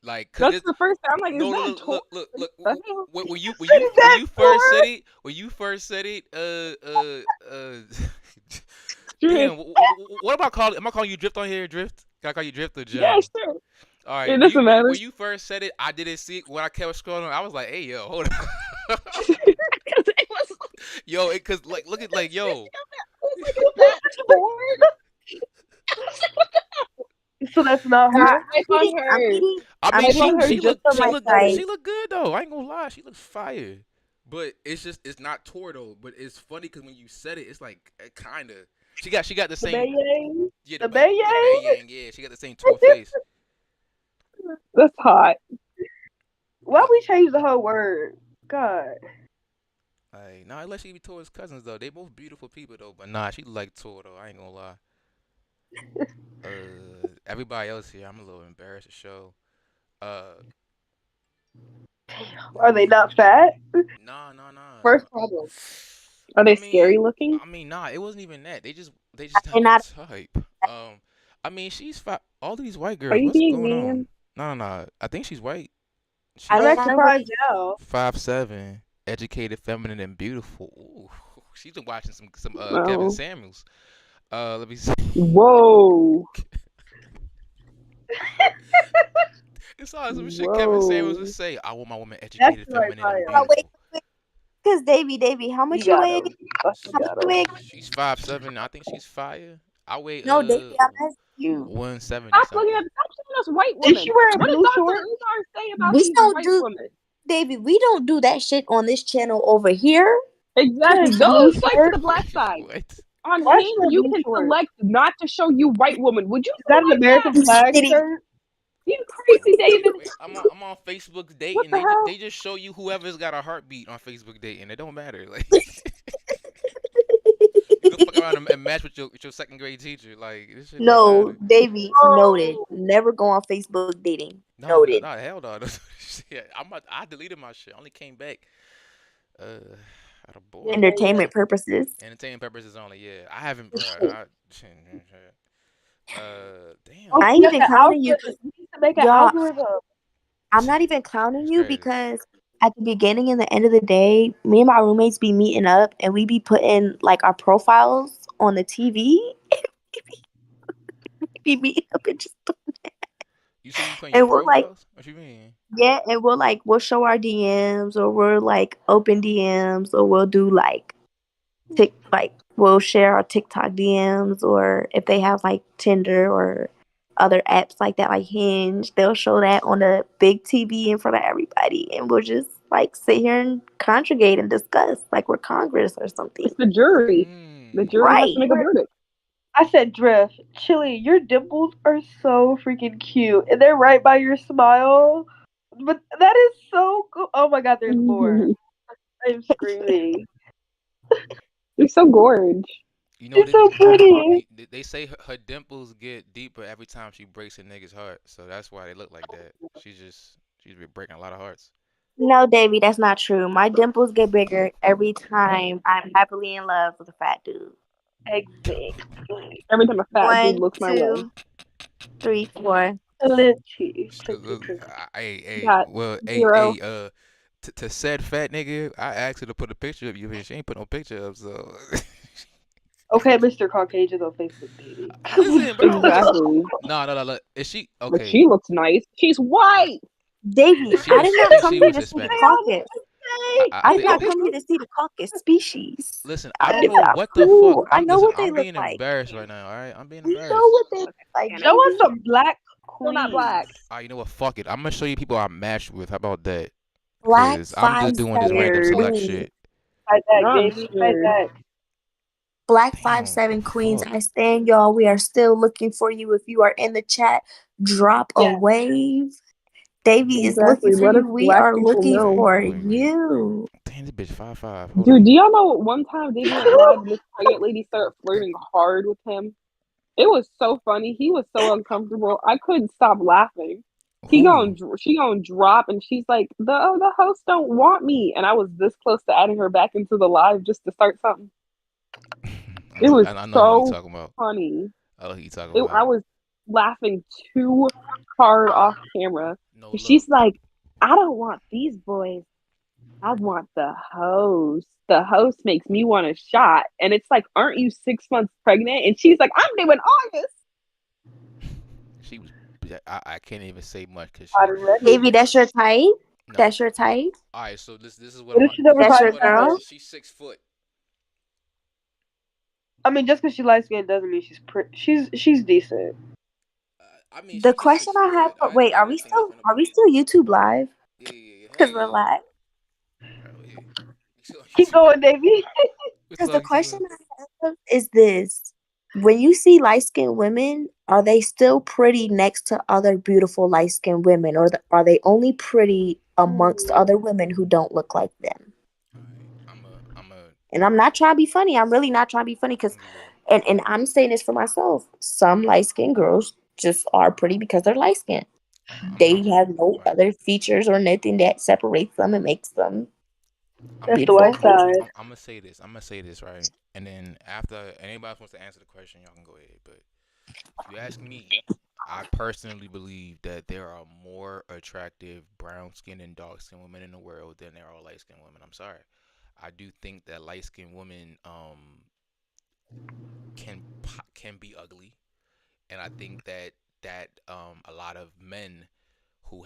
Like, cause That's the first time. I'm like, is no, that toy? look. The hell? When you first said it, damn. What am I calling? Am I calling you Drift on here? Drift? Can I call you Drift or Joe? Yeah, sure. All right. It doesn't matter. When you first said it, I didn't see it. When I kept scrolling, I was like, "Hey, yo, hold on." Yo, cause like, look at like, yo. So that's not her. I mean, she look site. good though. I ain't gonna lie, she looks fire. But it's not Tor though. But it's funny because when you said it, it's like kind of. She got the same. The Bayang? Yeah, she got the same Tor face. That's hot. Why we change the whole word? God. Like, nah, unless she be Tor's cousins though. They both beautiful people though. But nah, she like Tor though. I ain't gonna lie. Everybody else here, I'm a little embarrassed to show. Are they not fat? Nah. First problem. Are they scary looking? I mean, nah, it wasn't even that. They just They're have not- a type. I mean, she's fine. All these white girls, Are you what's being going mean? on? No. I think she's white. I'm not surprised now. 5'7", educated, feminine, and beautiful. Ooh, she's been watching some Wow. Kevin Samuels. Let me see. Whoa. It's all some shit Kevin Samuels would say. I want my woman That's educated, the right feminine, and fire. beautiful. Because Davy, how much you weigh? How much you weigh? She's 5'7". I think she's fire. I weigh No, Davy, I'm asking you. 170 Stop looking something. at. Stop showing us white Is women. she wearing What blue does Dr. shorts? Umar say about We these don't white do- women? Davy, we don't do that shit on this channel over here. Exactly. Yes, Go blue swipe to shorts. the black side. What? On Why Hinge, she wear you blue can shorts? select not to show you white woman. Would you Is that an select American that? flag Shitty. shirt? You crazy, David? Wait, I'm on Facebook dating. the hell? They just show you whoever's got a heartbeat on Facebook dating. It don't matter. Like, you go fuck around and match with your second grade teacher. Like, this shit don't No, matter. Davy, noted. Never go on Facebook dating. Noted. No, hell no. Shit, I deleted my shit. I only came back out of boredom. Entertainment purposes. Entertainment purposes only. Yeah, I haven't, bro. Damn. I ain't even clowning you. We need to make an Y'all- algorithm. I'm not even clowning That's you crazy. because at the beginning and the end of the day, me and my roommates be meeting up and we be putting like our profiles on the TV. We be meeting up and just You say you putting And your we're like- profiles? What you mean? yeah, and we'll show our DMs or we're like open DMs or we'll do like we'll share our TikTok DMs or if they have like Tinder or other apps like that, like Hinge, they'll show that on the big TV in front of everybody and we'll just like sit here and conjugate and discuss like we're Congress or something. It's the jury. The jury has to make a verdict. I said, Drift, Chili, your dimples are so freaking cute. And they're right by your smile. But that is so cool. Oh my god, there's more. I'm screaming. You're so gorge. You know It's so pretty. They say her dimples get deeper every time she breaks a nigga's heart, so that's why they look like that. She's been breaking a lot of hearts. No, Davy, that's not true. My dimples get bigger every time I'm happily in love with a fat dude. Exactly. Every time a fat dude 1, looks my way. 2, 3, 4. Plenty. Look, hey, Got well, zero. to said fat nigga, I asked her to put a picture of you, and she ain't put no picture up, so. Okay, Mr. Caucasian on Facebook dating. Listen, bro. Exactly. No. Is she But okay? she looks nice. She's white. Davy, She I was. did I not think come she here was to see the Hispanic. caucus. I did think. not come here to see the caucus species. Listen, I don't It's know not what the cool. fuck. I know what they I'm look being like. embarrassed right now. All right, I'm being I know embarrassed. what they look like. Show us some black Still not queens. black. You know what? Fuck it. I'm gonna show you people I matched with. How about that? Black Cause I'm just doing this random 5'7" select queens. shit. Like that, I'm Davey. Like sure. that. Black Damn, 5'7" queens. fuck. I stand, y'all. We are still looking for you. If you are in the chat, drop a Yeah. wave. Davy is Exactly. looking for Let us you. We black are people looking know. for Wait. you. Damn, this bitch 5'5". Dude, do y'all know one time Davey went live and this pregnant lady started flirting hard with him? It was so funny. He was so uncomfortable. I couldn't stop laughing. She gonna drop and she's like, the hosts don't want me. And I was this close to adding her back into the live just to start something. It was I know who you so talking about. funny. I know who you talking about. I was laughing too hard off camera. No, And she's like, I don't want these boys. I want the host. The host makes me want a shot. And it's like, aren't you 6 months pregnant? And she's like, I'm doing August. She was. I can't even say much because Davy, that's your type? No. That's your type? All right, so this is What what if she never That's finds your girl? She's 6 foot. I mean, just because she light skinned doesn't mean she's decent. I mean, The question I have, but wait, are we still YouTube live? Yeah. Because we're live. Keep going, Davey. Because the question I have is this: when you see light skinned women, are they still pretty next to other beautiful light skinned women, or are they only pretty amongst other women who don't look like them? And I'm not trying to be funny. I'm really not trying to be funny because, and I'm saying this for myself. Some light skinned girls just are pretty because they're light skinned. They have no other features or nothing that separates them and makes them. That's the white side. I'm gonna say this right, and then after anybody wants to answer the question, y'all can go ahead. But if you ask me, I personally believe that there are more attractive brown skinned and dark skinned women in the world than there are light skinned women. I'm sorry. I do think that light skinned women can be ugly, and I think that a lot of men who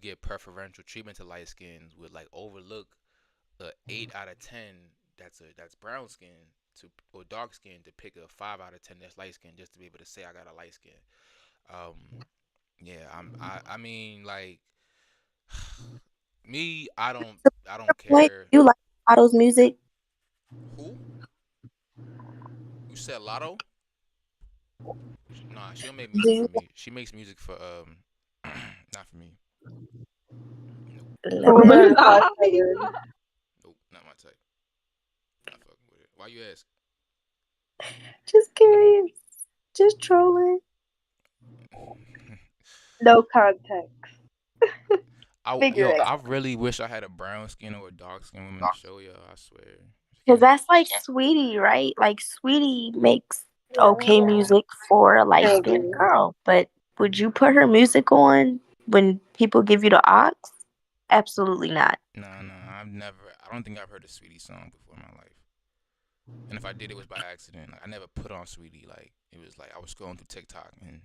get preferential treatment to light skins would like overlook the 8 out of 10 that's brown skin or dark skin to pick a 5 out of 10 that's light skin just to be able to say I got a light skin. I mean like me, I don't care. You like Lotto's music? Who? You said Lotto? Nah, she don't make music for me. She makes music for not for me. Nope, not my type. Not fucking with it. Why you ask? Just curious. Just trolling. No context. I really wish I had a brown skin or a dark skin woman to show y'all. I swear. Because that's like Sweetie, right? Like Sweetie makes okay music for a light skinned girl, but would you put her music on when people give you the aux? Absolutely not. No, I don't think I've heard a Sweetie song before in my life. And if I did, it was by accident. Like, I never put on Sweetie. Like, it was like I was scrolling through TikTok and,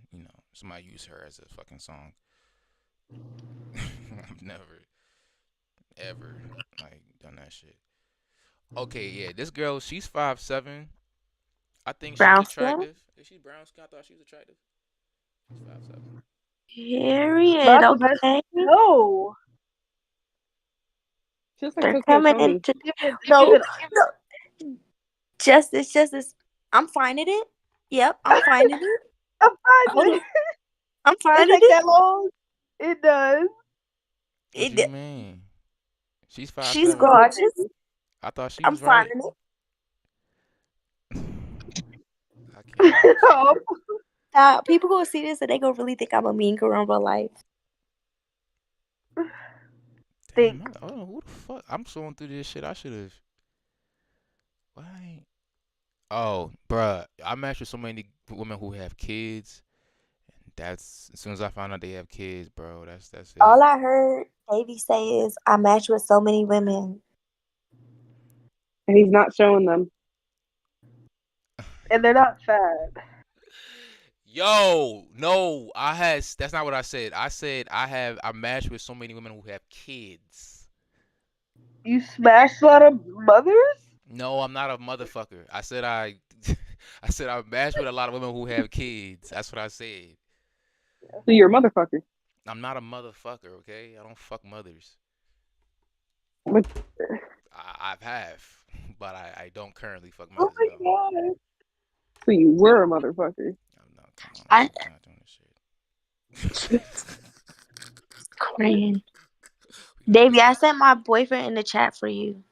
somebody used her as a fucking song. I've never, ever, done that shit. Okay, yeah, this girl, she's 5'7". I think she's attractive. Is she brown skin? I thought she was attractive. She's 5'7". Period. Okay. No. Just like they're coming into no. Justice. I'm finding it. Yep, I'm finding it. I'm finding it. That long? It does. What do you mean? She's 5'7". She's gorgeous. I thought she I'm was right. finding it. People gonna see this and they gonna really think I'm a mean girl in real life. think. Damn, oh, who the fuck? I'm scrolling through this shit. I should have. Why? Oh, bruh, I matched with so many women who have kids. That's as soon as I found out they have kids, bro. That's it. All I heard Davey say is, I match with so many women. And he's not showing them. And they're not fat. Yo, no, that's not what I said. I said I matched with so many women who have kids. You smashed a lot of mothers? No, I'm not a motherfucker. I said I matched with a lot of women who have kids. That's what I said. So you're a motherfucker. I'm not a motherfucker, okay? I don't fuck mothers. But I have, but I don't currently fuck Oh mothers. my though. god. so you were a motherfucker. No, come on. I- I'm not doing this shit. Crying. Davey, I sent my boyfriend in the chat for you.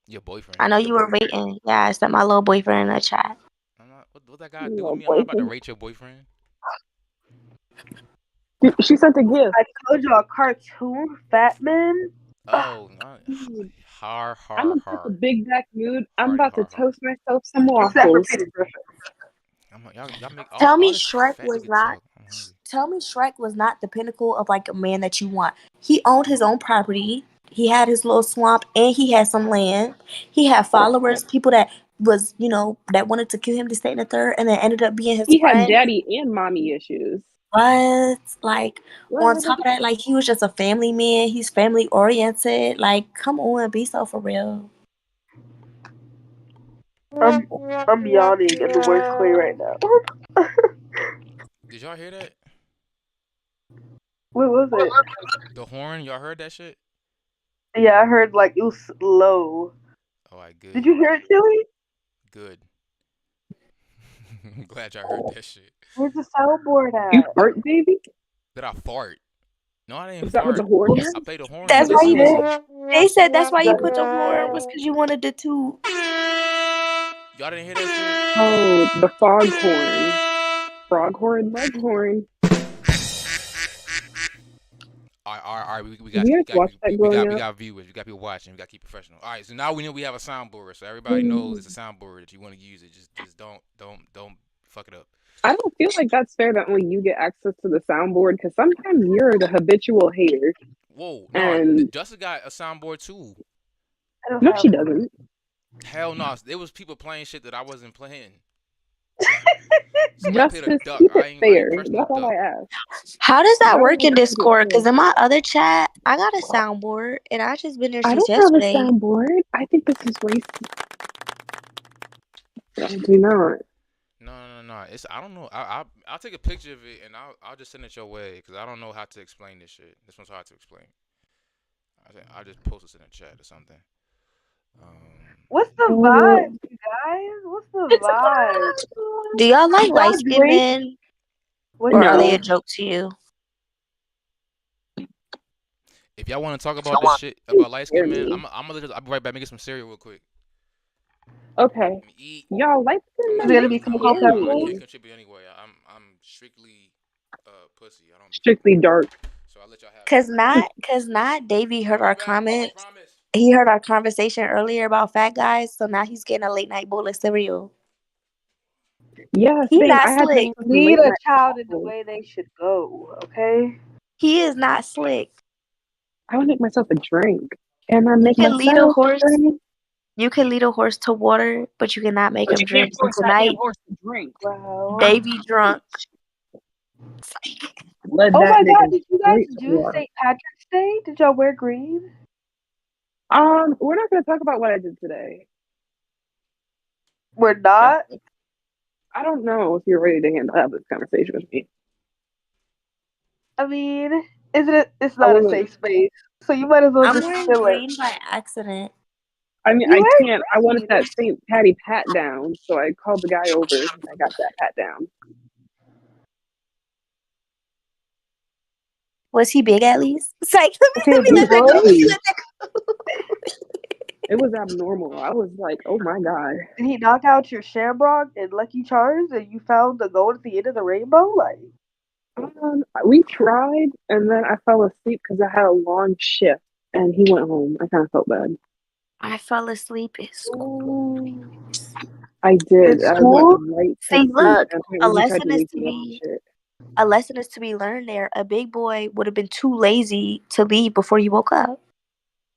Your boyfriend. I know you were waiting. Yeah, I sent my little boyfriend in the chat. I'm not. What that got to do Your with me? I'm not about to boyfriend. rate your boyfriend. She sent a gift. I told you a cartoon, Fat Man. Oh, Dude. har I'm in har such a har. big back mood. I'm Hardy, about to har, har. toast myself some It's that waffles. repeated Griffin. Y'all make all, Tell me all this Shrek fat was nigga not. talk. I'm hungry. Tell me Shrek was not the pinnacle of like a man that you want. He owned his own property. He had his little swamp, and he had some land. He had followers, people that was, that wanted to kill him to stay in the third, and then ended up being his He had friend. daddy and mommy issues. What? Like, on What? top of that, like, he was just a family man. He's family oriented. Like, come on, be so for real. I'm yawning in the worst way right now. Did y'all hear that? What was it? The horn. Y'all heard that shit? Yeah, I heard like it was low. Oh, I good. Did you hear it, Chili? Good. I'm glad y'all heard that shit. Where's the soundboard at? You fart, baby? Did I fart? No, I didn't Is that what fart. the horn is? I played the horn. That's You why didn't you. listen. They said that's why you put the horn was because you wanted the two. Y'all didn't hear that Oh, the foghorn. Froghorn, leghorn. All right. We Did you guys watch that growing up? got viewers. We got people watching. We got to keep professional. All right. So now we know we have a soundboard. So everybody knows it's a soundboard that you want to use it. Just don't fuck it up. I don't feel like that's fair that only you get access to the soundboard because sometimes you're the habitual hater. Whoa. No, And Justin got a soundboard too. I don't no, have she it. doesn't. Hell no. There was people playing shit that I wasn't playing. Somebody played a Justice, duck. keep I it ain't fair. pressed no That's all duck. I ask. How does that Why work do in I have to get Discord? Because fair? in my other chat, I got a soundboard, and I just been there I since don't have a yesterday. soundboard. I think this is racist. I do not. No. I don't know. I'll take a picture of it and I'll just send it your way because I don't know how to explain this shit. This one's hard to explain. I'll just post this in the chat or something. What's the vibe, you guys? What's the vibe? Do y'all like Y'all light skinned drink? men, What or are they No. a joke to you? If y'all want to talk about this shit about light skin man, me. I'll be right back. Make some cereal real quick. Okay. Let me eat. Y'all like Is there gonna be some I cold can't pepper? contribute anyway. I'm strictly pussy. I don't. strictly dark. So I'll let y'all have it. Cause not Davey heard I'll our be back. comments. Promise. He heard our conversation earlier about fat guys, so now he's getting a late night bowl of cereal. Yeah, He same. not I had to slick. make some Lead late a night child in the waffles. way they should go, okay? He is not slick. I would make myself a drink. And I make can lead a myself horse. a drink. You can lead a horse to water, but you cannot make him drink. So tonight, horse to drink. Wow. Davey drunk. Let Oh that my nigga god, did you guys drink some do water. St. Patrick's Day? Did y'all wear green? We're not gonna talk about what I did today. We're not? I don't know if you're ready to have this conversation with me. I mean, it's not a wasn't- safe space. So you might as well I'm just wearing chill green it. by accident. I mean, You I wear can't. I wanted green. that St. Patty pat down, so I called the guy over and I got that pat down. Was he big at least? It's like, Okay, let me let that go. Let me let that go. It was abnormal. I was like, oh my god. Did he knock out your Shamrock and Lucky Charms and you found the gold at the end of the rainbow? Like, We tried, and then I fell asleep because I had a long shift. and he went home. I kind of felt bad. I fell asleep at school. I did. At I went school? right to See, sleep, look, and a apparently he tried to lesson is wake to me up and be shit. a lesson is to be learned there. A big boy would have been too lazy to leave before you woke up.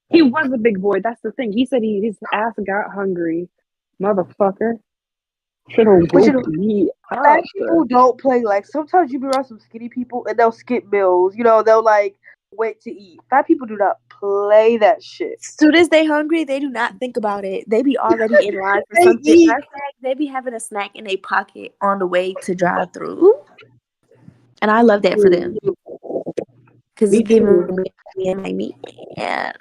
He was a big boy. That's the thing. He said his ass got hungry. Motherfucker. Should have But you woke know, me fat up. people don't play. Like, sometimes you be around some skinny people and they'll skip meals. You know, they'll like wait to eat. Fat people do not play that shit. Soon as they hungry, they do not think about it. They be already in line for They something. eat. Matter of fact, they be having a snack in their pocket on the way to drive through. And I love that for them. Because Me it's giving too. me and like me. Yeah.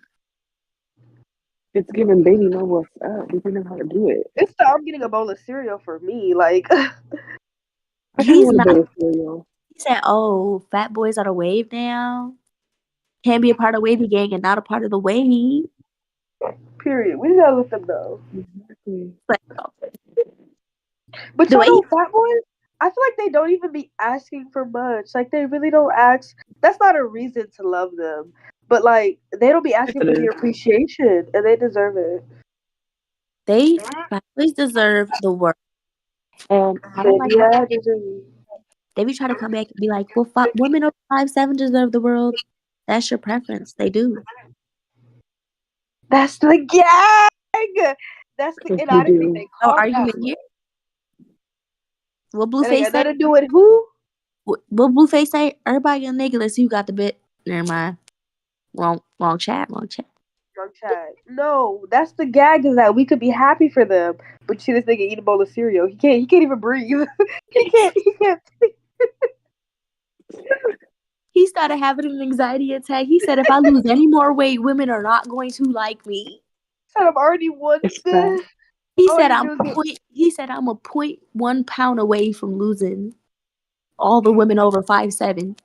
It's giving baby know what's up. We didn't know how to do it. It's the I'm getting a bowl of cereal for me. Like, I kind of He's want a not. bowl of cereal. He said, "Oh, fat boys are the wave now. Can't be a part of wavy gang and not a part of the wave." period. We gotta let them know. Exactly. But But the y'all way know, fat boys, I feel like they don't even be asking for much. Like, they really don't ask. That's not a reason to love them. But, like, they don't be Yes, asking it for the is. appreciation, and they deserve it. fat boys deserve the work, and I don't And like. yeah, they deserve it. They be trying to come back and be like, "Well, women over 5'7" deserve the world." That's your preference. They do. That's the gang! That's the, Yes, and we I didn't think do. they No called that argument one. here. What And they Blueface got say? nothing to do with who? What Blueface say? Everybody a nigga. Let's see who got the bit. Never mind. Wrong chat. Wrong chat. Drunk chat. No, that's the gag is that we could be happy for them, but you see this nigga eat a bowl of cereal. He can't even breathe. he can't. He started having an anxiety attack. He said, "If I lose any more weight, women are not going to like me." Said I'm already one. It's fat. He All I said, need to do is get I'm a 0.1 pound away from losing all the women over 5'7".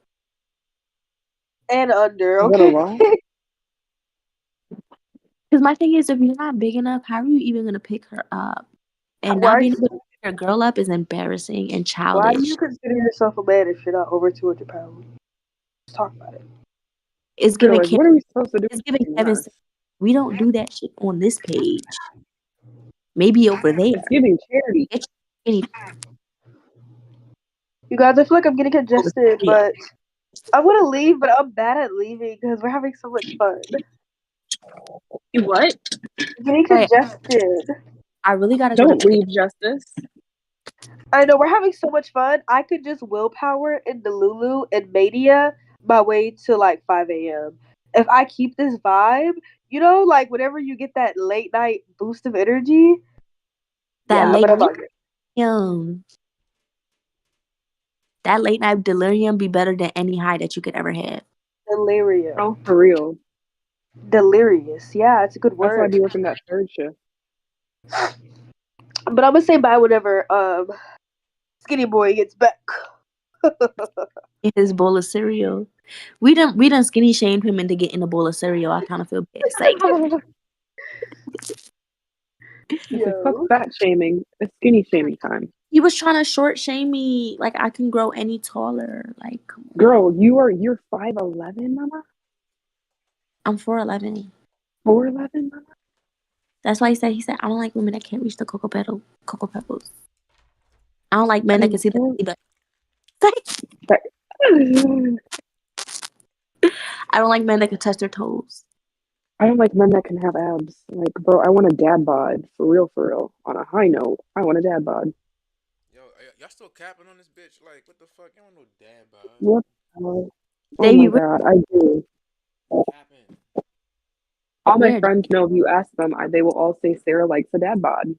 and under. Is that a Okay. lot? Because my thing is, if you're not big enough, how are you even gonna pick her up? And Why not are being you, able to pick a girl up is embarrassing and why do childish. you consider yourself a man if you're not over 200 pounds? Let's talk about it. It's Yeah, giving like, what are we supposed to do? It's giving with Kevin. less? We don't do that shit on this page. Maybe over there. It's giving charity. Get your You guys, I feel like I'm getting congested, Yeah. but I want to leave, but I'm bad at leaving because we're having so much fun. You what? I'm getting Right. congested. I really gotta go Don't to leave, Justice. I know we're having so much fun. I could just willpower into Lulu and Mania my way to like 5 a.m. If I keep this vibe, you know, like whenever you get that late night boost of energy. that Yeah, late but I'm not good. delirium. That late night delirium be better than any high that you could ever have. Delirium. Oh, for real. Delirious. Yeah, it's a good That's why I word. be working that third shift. But I'm gonna say bye whenever Skinny Boy gets back. His bowl of cereal. We done skinny shamed him into getting a bowl of cereal. I kind of feel bad. It's like It's like, fuck Yo. fat shaming. It's skinny shaming time. he was trying to short shame me. Like I can grow any taller. Like come on. Girl, you're 5'11", mama? I'm 4'11". 4'11", mama? That's why he said I don't like women that can't reach the cocoa pebbles. I don't like men that can see the belly button. I don't like men that can touch their toes. I don't like men that can have abs. Like, bro, I want a dad bod. For real. On a high note, I want a dad bod. Yo, y'all still capping on this bitch? Like, what the fuck? You don't know dad, bro. What the hell? Oh They my be god, I do. Capping. All my weird. friends know if you ask them, they will all say Sarah likes a dad bod.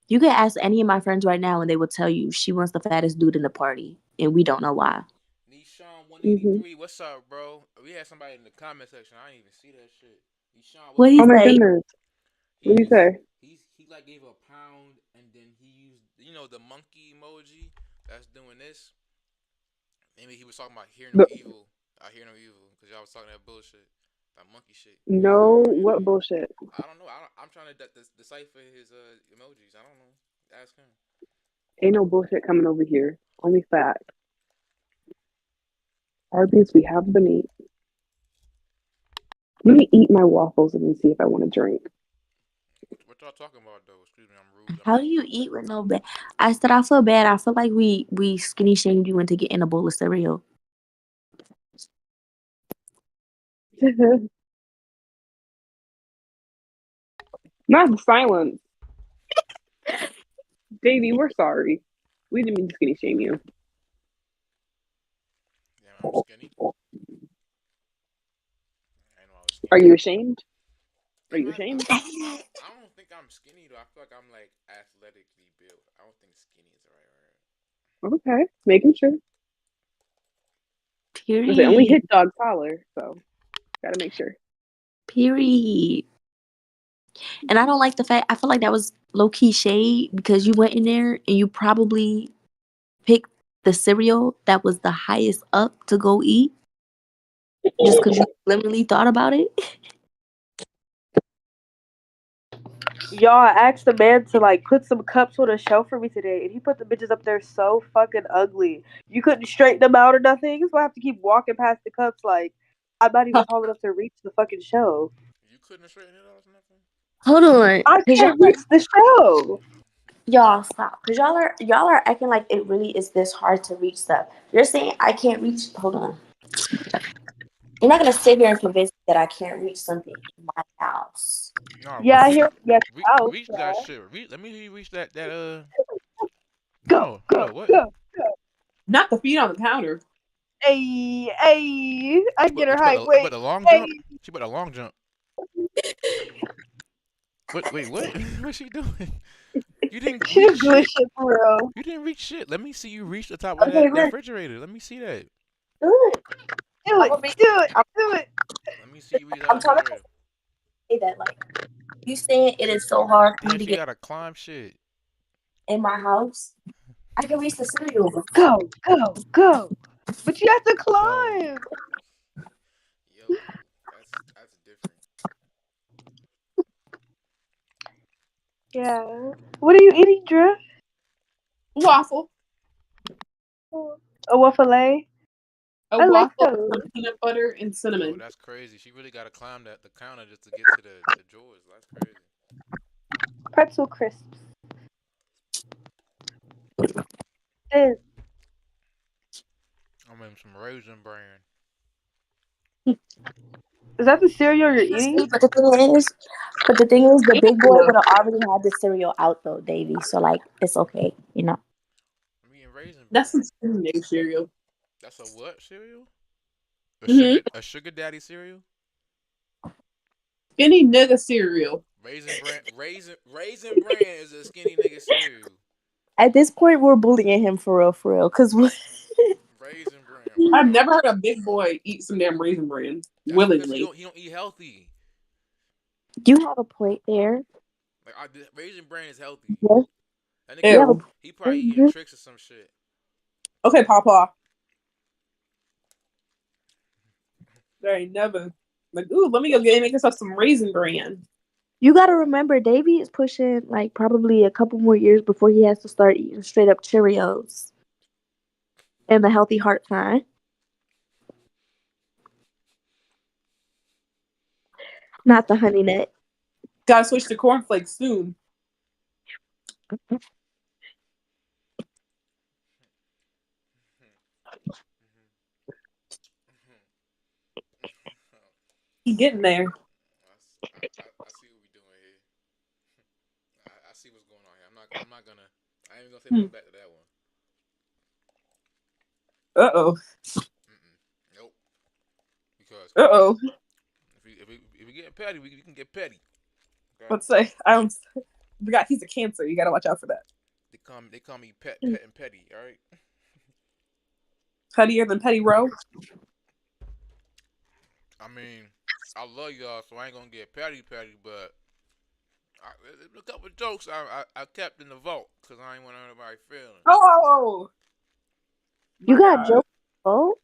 You could ask any of my friends right now and they will tell you she wants the fattest dude in the party. And we don't know why. Nishan 183, what's up, bro? We had somebody in the comment section. I didn't even see that shit. Nishan, What what's he Oh up? my say? goodness. What do you say? He like gave a pound and then he used the monkey emoji that's doing this. Maybe he was talking about hear no evil. I hear no evil because y'all was talking that bullshit, that monkey shit. No, Hear no what evil. bullshit? I don't know. I'm trying to decipher his emojis. I don't know. Ask him. Ain't no bullshit coming over here. Only fact. Arby's, we have the meat. Let me eat my waffles and then see if I want to drink. What y'all talking about though? Excuse me, I'm rude. How do you eat with no bad? I said I feel bad. I feel like we skinny shamed you into getting a bowl of cereal. Not the silence. Davey, we're sorry. We didn't mean to skinny shame you. Yeah, I'm skinny. I know I was skinny. Are you ashamed? Are I'm you not. ashamed? I don't think I'm skinny though. I feel like I'm like athletically built. I don't think skinny is the right word. Okay, making sure. Because they only Period. hit dog collar, so gotta make sure. Period. And I don't like the fact. I feel like that was low key shade because you went in there and you probably picked the cereal that was the highest up to go eat just because you literally thought about it. Y'all, I asked the man to like put some cups on a shelf for me today, and he put the bitches up there so fucking ugly. You couldn't straighten them out or nothing. So I have to keep walking past the cups like I'm not even tall enough to reach the fucking shelf. You couldn't straighten it out or nothing. Hold on, I cause can't reach the shelf. y'all stop, cause y'all are acting like it really is this hard to reach stuff. You're saying I can't reach. Hold on, you're not gonna sit here and convince me that I can't reach something in my house. No, Yeah, I hear. Yes, house. reach Yeah. that shit. Let me hear you reach that. Go, No, hold go, on. What? go, go. Not the feet on the counter. Hey, hey. I get her What height. you Wait, about the long hey. jump? She about the long jump. What? Wait, what? What's she doing? You didn't She's reach doing shit. shit for real. You didn't reach shit. Let me see you reach the top of Okay, that look, refrigerator. Let me see that. look. Do I'm it, gonna be. do it, do it. Let me see you reach that I'm trying to refrigerator. say that like you saying it is so hard for me Damn, to she get gotta climb shit. in my house. I can reach the cereal. Go, go, go. But you have to Yo, climb. yo, that's different. Yeah. What are you eating, Drew? Waffle. A waffle? A I like waffle those. with peanut butter and Yo, cinnamon. that's crazy. She really gotta climb the counter just to get to the drawers. That's crazy. Pretzel crisps. Is I'm in some raisin bran. that the cereal you're eating? See, but the thing is, the big boy Ew. would have already had the cereal out though, Davy. So like, it's okay, you know. I'm eating raisin That's bran. some name cereal. That's a what cereal? Mm-hmm. A sugar daddy cereal? Skinny nigga cereal. Raisin bran is a skinny nigga cereal. At this point, we're bullying him for real. Cause Raisin bran, bro. I've never heard a big boy eat some damn raisin bran That's because willingly. he don't eat healthy. you have a point there. Like raisin bran is healthy. Yes, That nigga, you have a Ew. point. he probably eating Mhm. tricks or some shit. Okay, Papa. There ain't never like, ooh, let me go make us up some raisin bran. You got to remember, Davy is pushing like probably a couple more years before he has to start eating straight up Cheerios and the healthy heart kind, not the honey nut. Gotta switch to cornflakes soon. He getting there. I see what we doing here. I see what's going on here. I'm not gonna. I ain't gonna say Hmm. nothing back to that one. Uh-oh. Nope. Because Uh-oh. if we get petty, we can get petty. Okay? Let's say I don't forgot he's a cancer. You gotta watch out for that. They call me pet and petty. All right. Pettier than Petty Row. I mean, I love y'all, so I ain't gonna get petty, but a couple jokes I kept in the vault because I ain't want anybody feeling. Oh, You my got God. jokes. Oh,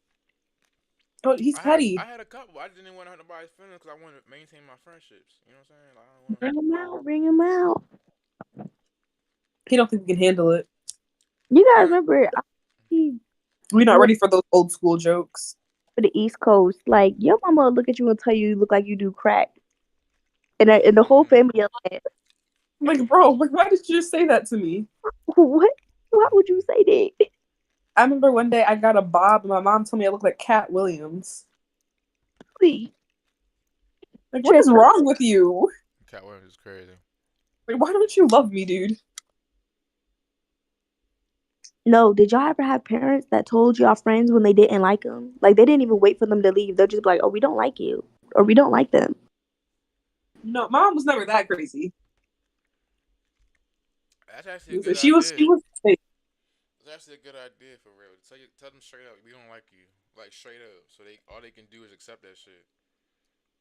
Oh, he's petty. I had a couple. I didn't want to hurt nobody's feelings because I wanted to maintain my friendships. You know what I'm saying? Like, I don't want to. bring him out. Bring him out. He don't think he can handle it. You gotta Yeah. remember, We're not What? ready for those old school jokes. for the East Coast, like your mama will look at you and tell you look like you do crack, and the whole family will laugh. Like, bro, like, why did you just say that to me? What? Why would you say that? I remember one day I got a bob and my mom told me I looked like Cat Williams. Please. Like, what is wrong with you? Cat Williams is crazy. Like, why don't you love me, dude? No, did y'all ever have parents that told y'all friends when they didn't like them? Like they didn't even wait for them to leave. They'll just be like, "Oh, we don't like you," or "We don't like them." No, my mom was never that crazy. That's actually a good She was idea. That's actually a good idea for real. Tell them straight up, we don't like you, like straight up. So all they can do is accept that shit.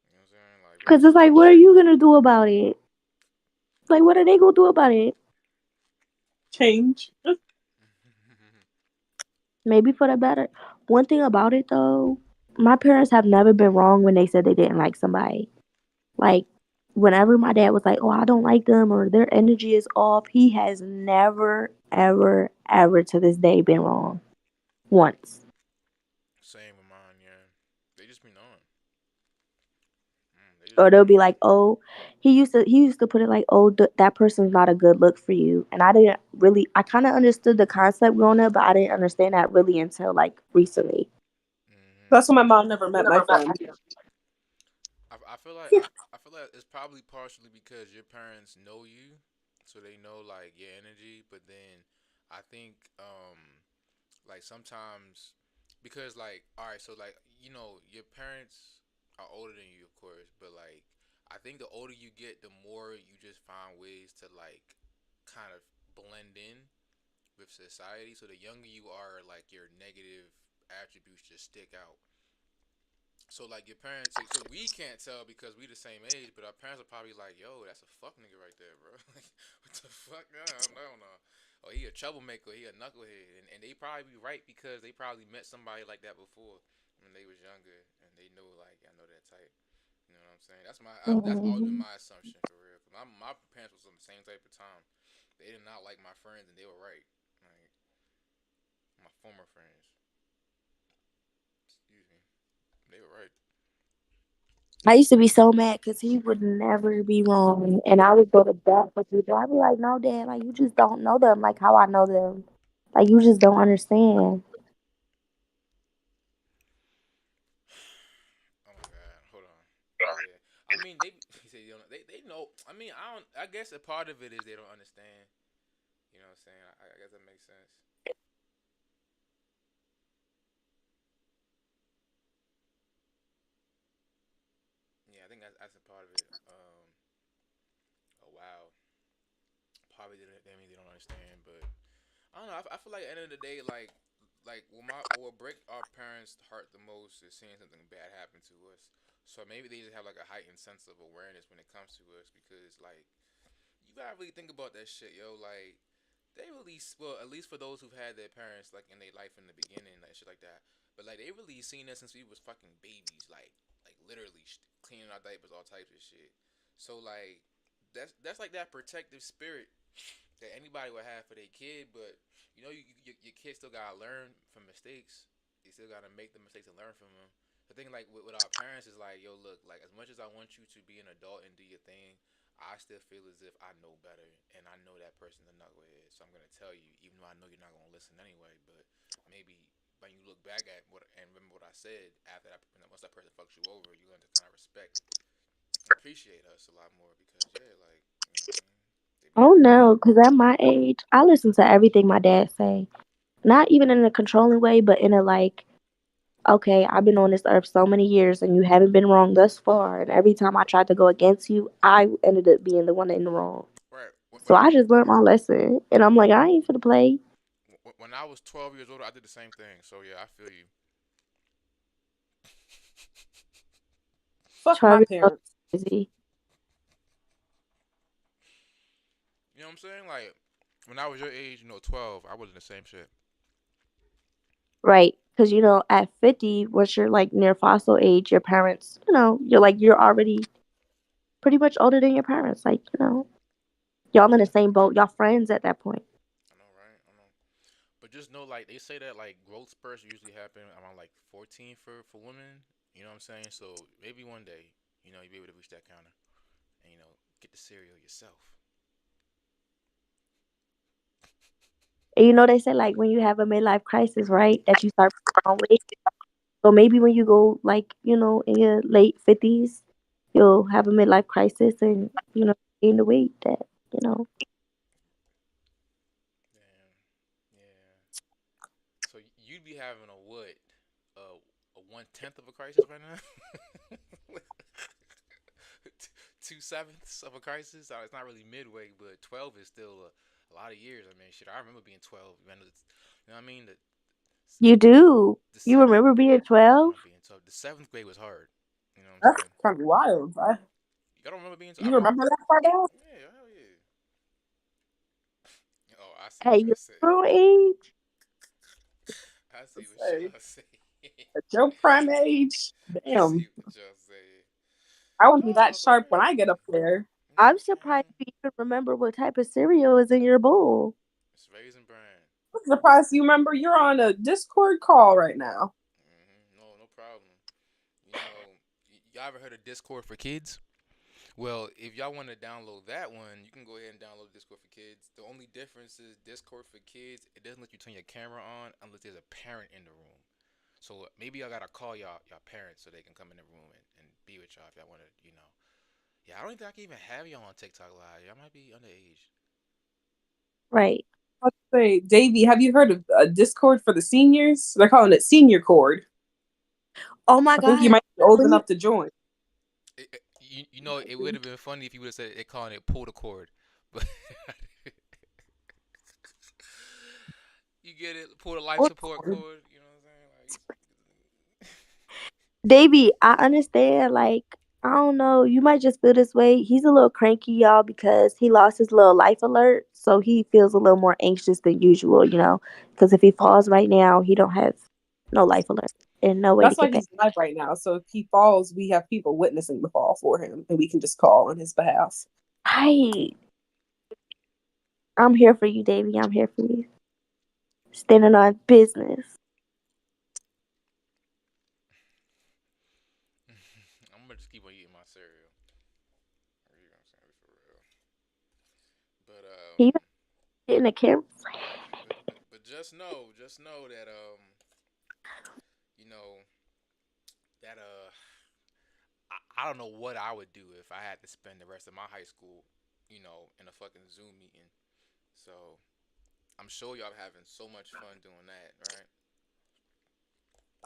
You know what I'm saying? Like, Because it's like, what are you gonna do about it? Like, what are they gonna do about it? Change. Maybe for the better. One thing about it though, my parents have never been wrong when they said they didn't like somebody. Like, whenever my dad was like, "Oh, I don't like them," or their energy is off, he has never, ever, ever to this day been wrong. Once. Same with mine, yeah. They just be knowing. Or they'll be like, "Oh, he used to put it like, oh, that person's not a good look for you." And I kind of understood the concept growing up, but I didn't understand that really until like recently. That's why my mom never met my friend. I feel like I feel like it's probably partially because your parents know you, so they know like your energy. But then I think like sometimes because like all right, so like your parents are older than you, of course, but like I think the older you get, the more you just find ways to like kind of blend in with society. So the younger you are, like your negative attributes just stick out. So like your parents, so we can't tell because we the same age, but our parents are probably like, "Yo, that's a fuck nigga right there, bro. Like, what the fuck? No, no, no. Oh, he a troublemaker. He a knucklehead." And they probably be right because they probably met somebody like that before when they was younger, and they knew like, I know that type. You know what I'm saying? That's always been my assumption for real. My parents was on the same type of time. They did not like my friends, and they were right. Like my former friends, excuse me, they were right. I used to be so mad because he would never be wrong, and I would go to bat for people. I'd be like, "No, Dad, like you just don't know them like how I know them. Like you just don't understand." Oh my god, hold on. Yeah, I mean they say they know. I mean I don't. I guess a part of it is they don't understand. You know what I'm saying? I guess that makes sense. Yeah, I think that's a part of it. Oh wow, probably they mean they don't understand, but I don't know. I feel like at the end of the day, like what will break our parents' heart the most is seeing something bad happen to us. So maybe they just have like a heightened sense of awareness when it comes to us because like you gotta really think about that shit, yo. Like they really, well, at least for those who've had their parents like in their life in the beginning, like shit like that. But like they really seen us since we was fucking babies, like literally cleaning our diapers, all types of shit. So like that's like that protective spirit that anybody would have for their kid. But your kid still gotta learn from mistakes. They still gotta make the mistakes and learn from them. The thing like with our parents is like, yo, look, like as much as I want you to be an adult and do your thing, I still feel as if I know better, and I know that person's a knucklehead. So I'm gonna tell you, even though I know you're not gonna listen anyway. But maybe when you look back at what and remember what I said after that, once that person fucks you over, you learn to kind of respect and appreciate us a lot more because yeah, like you know what I mean. They be Oh no, because at my age, I listen to everything my dad say. Not even in a controlling way, but in a like, okay, I've been on this earth so many years and you haven't been wrong thus far. And every time I tried to go against you, I ended up being the one in the wrong. right. So I just learned my lesson, and I'm like, I ain't for the play. When I was 12 years old, I did the same thing. So yeah, I feel you. Fuck my Charlie parents. crazy. You know what I'm saying? Like when I was your age, 12, I was in the same shit. Right. Because, at 50, once you're like near fossil age, your parents, you're already pretty much older than your parents. Like, y'all in the same boat. Y'all friends at that point. I know, right? I know. But just know, like they say that like growth spurts usually happen around like 14 for women. You know what I'm saying? So maybe one day, you'll be able to reach that counter and get the cereal yourself. And they say like when you have a midlife crisis, right, that you start putting on weight. So maybe when you go like, in your late 50s, you'll have a midlife crisis and, gain the weight that, you know. Damn. Yeah. So you'd be having a what? A 1/10 of a crisis right now? 2/7 of a crisis? It's not really midway, but 12 is still a lot of years. I mean, shit, I remember being 12. Man, you know what I mean? You do. The You seventh, remember being I 12? remember being 12. The seventh grade was hard. You know what I'm That's saying? kind of wild. Y'all don't remember being 12? You remember that part out? Yeah, hell yeah. Oh, I see Hey, what you y'all say. wrong age? I see what Say, y'all say. at your prime age, I see damn. what y'all say. I won't be Oh, that but sharp when I get up there. I'm surprised you even remember what type of cereal is in your bowl. It's Raisin Bran. I'm surprised you remember you're on a Discord call right now. No problem. Y'all ever heard of Discord for Kids? Well, if y'all want to download that one, you can go ahead and download Discord for Kids. The only difference is Discord for Kids, it doesn't let you turn your camera on unless there's a parent in the room. So maybe y'all gotta call y'all parents so they can come in the room and be with y'all if y'all want to. Yeah, I don't think I can even have y'all on TikTok Live. Y'all might be underage. Right. I'll say, Davey, have you heard of Discord for the seniors? They're calling it Senior Cord. Oh my I think you God. might be old enough to join. It would have been funny if you would have said they're calling it pull the cord, but you get it, pull the life support cord. You know what I'm saying? Davey, I understand. Like, I don't know. You might just feel this way. He's a little cranky, y'all, because he lost his little life alert. So he feels a little more anxious than usual. Because if he falls right now, he don't have no life alert and no way to That's why get back. he's live right now. So if he falls, we have people witnessing the fall for him, and we can just call on his behalf. Hi. I'm here for you, Davey. I'm here for you. Standing on business. I'm gonna just keep on eating my cereal. You know what I'm saying? For real. But He even in the camera. but just know that you know that I don't know what I would do if I had to spend the rest of my high school, in a fucking Zoom meeting. So I'm sure y'all having so much fun doing that,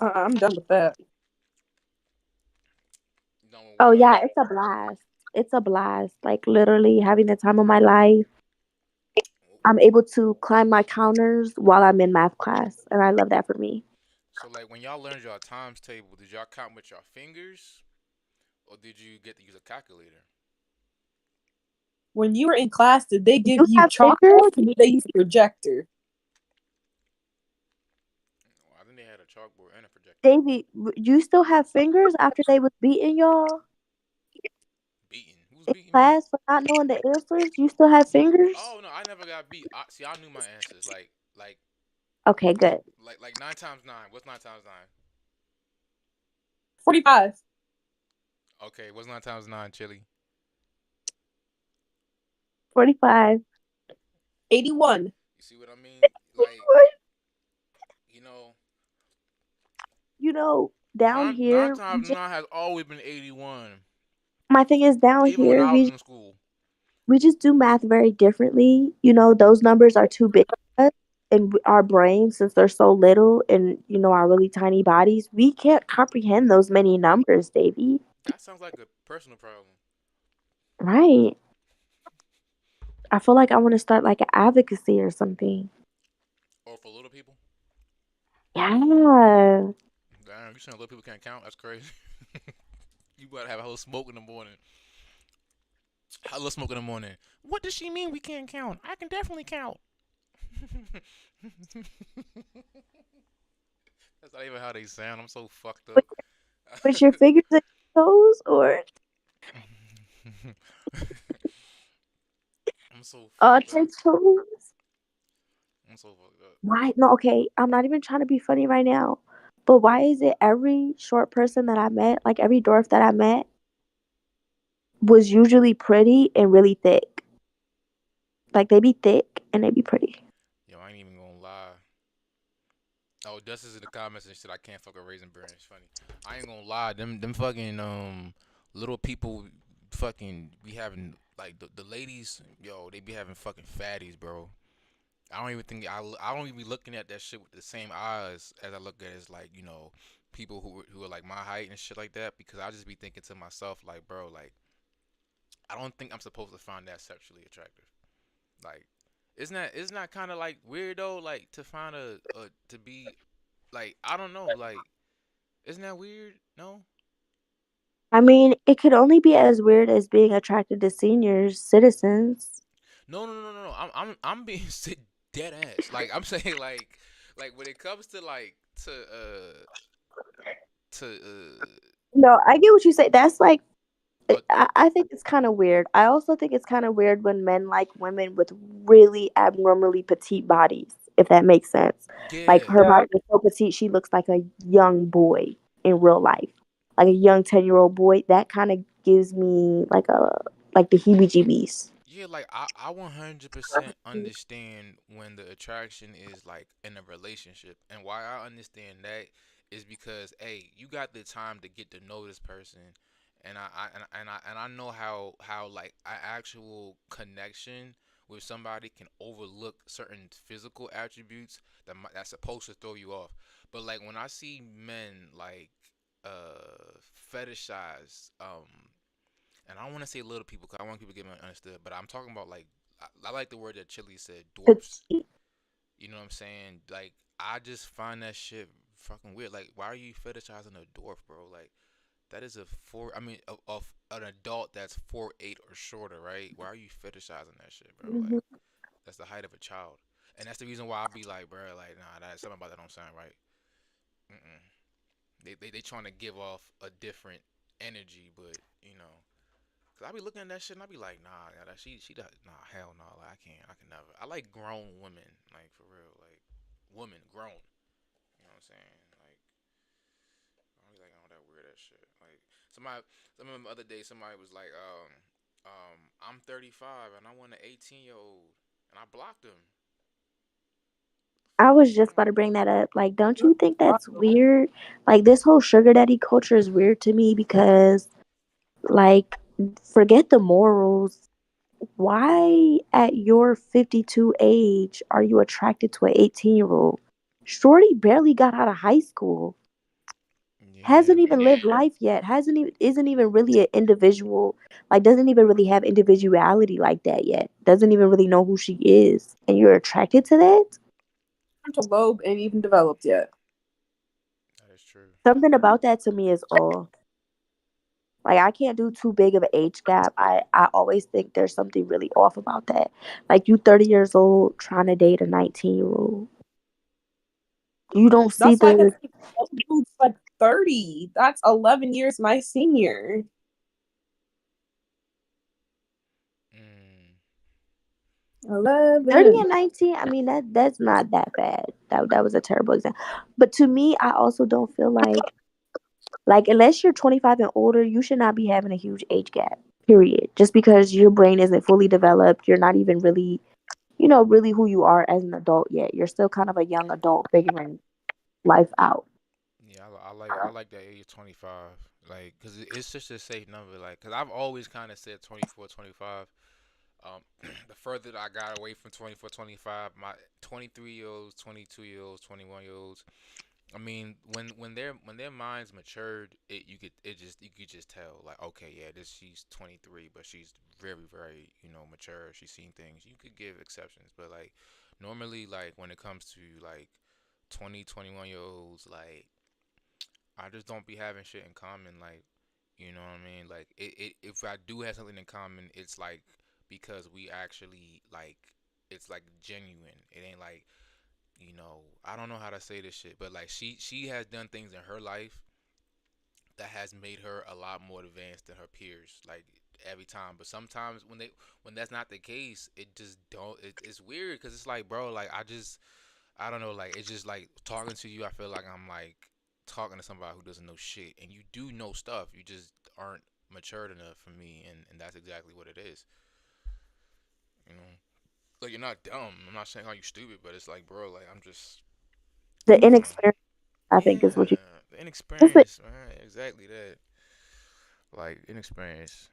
right? I'm done with that. Oh yeah, it's a blast. It's a blast. Like literally having the time of my life. I'm able to climb my counters while I'm in math class, and I love that for me. So like when y'all learned y'all times table, did y'all count with your fingers, or did you get to use a calculator? When you were in class, did they give You you have chalkboard fingers, or did they use a projector? I think they had a chalkboard and a projector. Davey. You still have fingers after they was beating y'all Beating? Who's in beating me? class for not knowing the answers. You still have fingers. Oh no, I never got beat. See, I knew my answers. Like, Okay, good. like 9 times 9. What's 9 times 9? 45. Okay, what's 9 times 9, Chili? 45. 81. You see what I mean? Like, you know, Down nine here, times 9 has always been 81. my thing is down Even when here, I was we in school. we just do math very differently. Those numbers are too big for us in our brains since they're so little and our really tiny bodies. We can't comprehend those many numbers, Davey. That sounds like a personal problem. Right. I feel like I want to start like an advocacy or something. Or for little people. Yeah. Damn, you saying little people can't count? That's crazy. You better have a whole smoke in the morning. Hello, smoke in the morning. What does she mean we can't count? I can definitely count. That's not even how they sound. I'm so fucked up. With your fingers and toes or I'm so all fucked up. 10 toes? I'm I'm so fucked up. Why? No, okay. I'm not even trying to be funny right now. But why is it every short person that I met, like every dwarf that I met, was usually pretty and really thick? Like they be thick and they be pretty. Yo, I ain't even gonna lie. Oh, Dust is in the comments and shit. I can't fuck a raisin bran. It's funny. I ain't gonna lie. Them fucking little people fucking be having like the ladies. Yo, they be having fucking fatties, bro. I don't even think I don't even be looking at that shit with the same eyes as I look at it as like people who are like my height and shit like that, because I just be thinking to myself like, bro, like I don't think I'm supposed to find that sexually attractive. Like, isn't that kind of like weird though? Like to find a to be like, I don't know, like, isn't that weird? No. I mean, it could only be as weird as being attracted to senior citizens. No. I'm being dead ass. Like I'm saying like when it comes to like to No, I get what you say. That's like, uh I think it's kind of weird. I also think it's kind of weird when men like women with really abnormally petite bodies, if that makes sense. Like yeah. her body is so petite, she looks like a young boy in real life, like a young 10-year-old boy. That kind of gives me like the heebie-jeebies. Yeah, like I 100% understand when the attraction is like in a relationship, and why I understand that is because hey, you got the time to get to know this person, and I know how like an actual connection with somebody can overlook certain physical attributes that's supposed to throw you off. But like when I see men like fetishize and I don't want to say little people because I want people to get me understood, but I'm talking about like I like the word that Chili said, dwarfs. Petite. You know what I'm saying? Like I just find that shit fucking weird. Like why are you fetishizing a dwarf, bro? Like that is a four. I mean, of an adult that's 4'8" or shorter, right? Why are you fetishizing that shit, bro? Mhm. Like that's the height of a child, and that's the reason why I be like, bro, like nah, that something about that don't sound right. Mm-mm. They trying to give off a different energy, but you know. Cause I be looking at that shit and I be like, nah, yeah, she does, nah, hell no, like I can never. I like grown women, like for real, like women grown. You know what I'm saying? Like I don't be like all that weird ass shit. Like some of the other day, somebody was like, I'm 35 and I want an 18-year-old, and I blocked him. I was Fuck just wrong about to with bring you? that up. Like, don't you think that's weird? Like, this whole sugar daddy culture is weird to me because, like, forget the morals. Why, at your 52 age, are you attracted to an 18-year-old? Shorty barely got out of high school. Yeah, Hasn't even lived life yet. Hasn't even isn't even really an individual. Like, doesn't even really have individuality like that yet. Doesn't even really know who she is, and you're attracted to that? Frontal lobe ain't even developed yet. that is true. Something about that to me is all. Like, I can't do too big of an age gap. I always think there's something really off about that. Like, you 30 years old trying to date a 19-year-old. You don't see That's like a the dude's like 30. That's 11 years my senior. Mm, 30 11. and 19. I mean, that's not that bad. That was a terrible example. But to me, I also don't feel like unless you're 25 and older, you should not be having a huge age gap. Period. Just because your brain isn't fully developed, you're not even really, really who you are as an adult yet. You're still kind of a young adult figuring life out. yeah, I like that age 25, like, cause it's just a safe number, like, cause I've always kind of said 24, 25. The further that I got away from 24, 25, my 23-year-olds, 22-year-olds, 21-year-olds. I mean, when their minds matured, you could just tell like, okay, yeah, this she's 23, but she's very mature. She's seen things. You could give exceptions, but like normally, like when it comes to like 20, 21 year olds, like I just don't be having shit in common. Like, you know what I mean? Like if I do have something in common, it's like because we actually like it's like genuine. It ain't like I don't know how to say this shit, but like she has done things in her life that has made her a lot more advanced than her peers. Like every time, but sometimes when that's not the case, it just don't. It's weird because it's like, bro, like I don't know, like it's just like talking to you. I feel like I'm like talking to somebody who doesn't know shit, and you do know stuff. You just aren't matured enough for me, and that's exactly what it is. You know, like you're not dumb. I'm not saying how you stupid, but it's like, bro, like I'm just, The I don't know. inexperience, I think, is what you. Yeah, the That's it. inexperience, man. Exactly that. Like inexperience.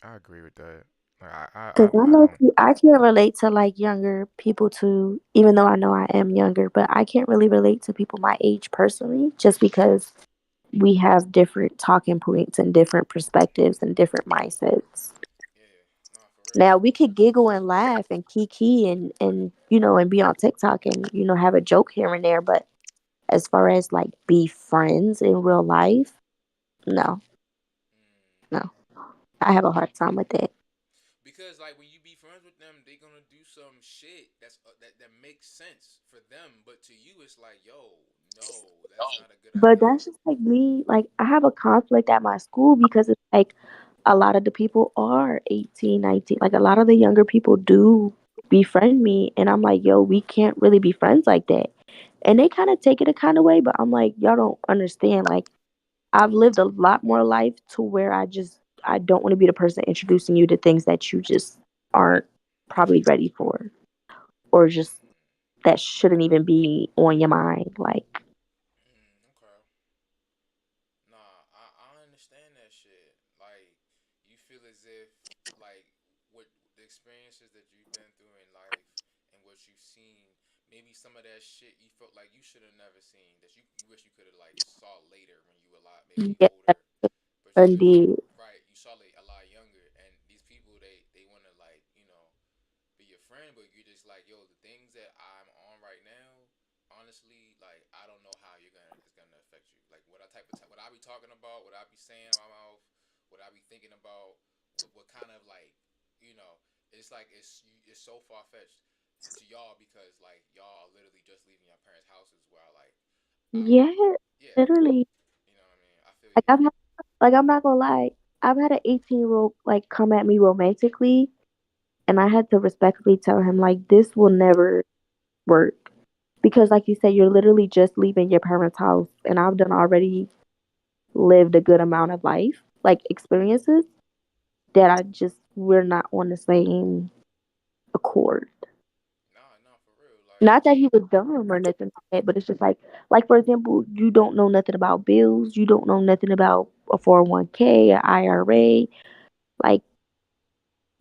I agree with that. Like Because I I know don't. I can't relate to like younger people too, even though I know I am younger, but I can't really relate to people my age personally, just because we have different talking points and different perspectives and different mindsets. Yeah, nah, for real. Now we could giggle and laugh and kiki and and be on TikTok and have a joke here and there, but as far as like be friends in real life, no, Mm. no, I have a hard time with that. Because like when you be friends with them, they gonna do some shit that makes sense for them, but to you it's like, yo, no, that's not a good But idea. that's just like me. Like I have a conflict at my school because it's like a lot of the people are 18, 19. Like a lot of the younger people do befriend me, and I'm like, yo, we can't really be friends like that. And they kind of take it a kind of way, but I'm like, y'all don't understand. Like I've lived a lot more life to where I don't want to be the person introducing you to things that you just aren't probably ready for, or just that shouldn't even be on your mind. Like, Okay. Nah, I understand that shit. Like, you feel as if, like, what the experiences that you've been through in life and what you've seen, maybe some of that shit you felt like you should have never seen, that you wish you could have, like, saw later when you were a lot, maybe yeah, older. But you, indeed. right, you saw like a lot younger. And these people, they want to, like, be your friend, but you're just like, yo, the things that I'm on right now, honestly, like I don't know how it's gonna affect you. Like what I be talking about, what I be saying in my mouth, what I be thinking about, what kind of like, you know, it's like it's so far fetched to y'all because like y'all are literally just leaving your parents' houses where I Yeah, yeah, literally. you know what I mean. I feel Like you. I'm not gonna lie. I've had an 18-year-old like come at me romantically, and I had to respectfully tell him like this will never work because, like you said, you're literally just leaving your parents' house, and I've done already lived a good amount of life, like experiences that I just we're not on the same accord. Nah, nah, for real. Like Not that he was dumb or nothing like that, but it's just like for example, you don't know nothing about bills, you don't know nothing about a 401k, a IRA. Like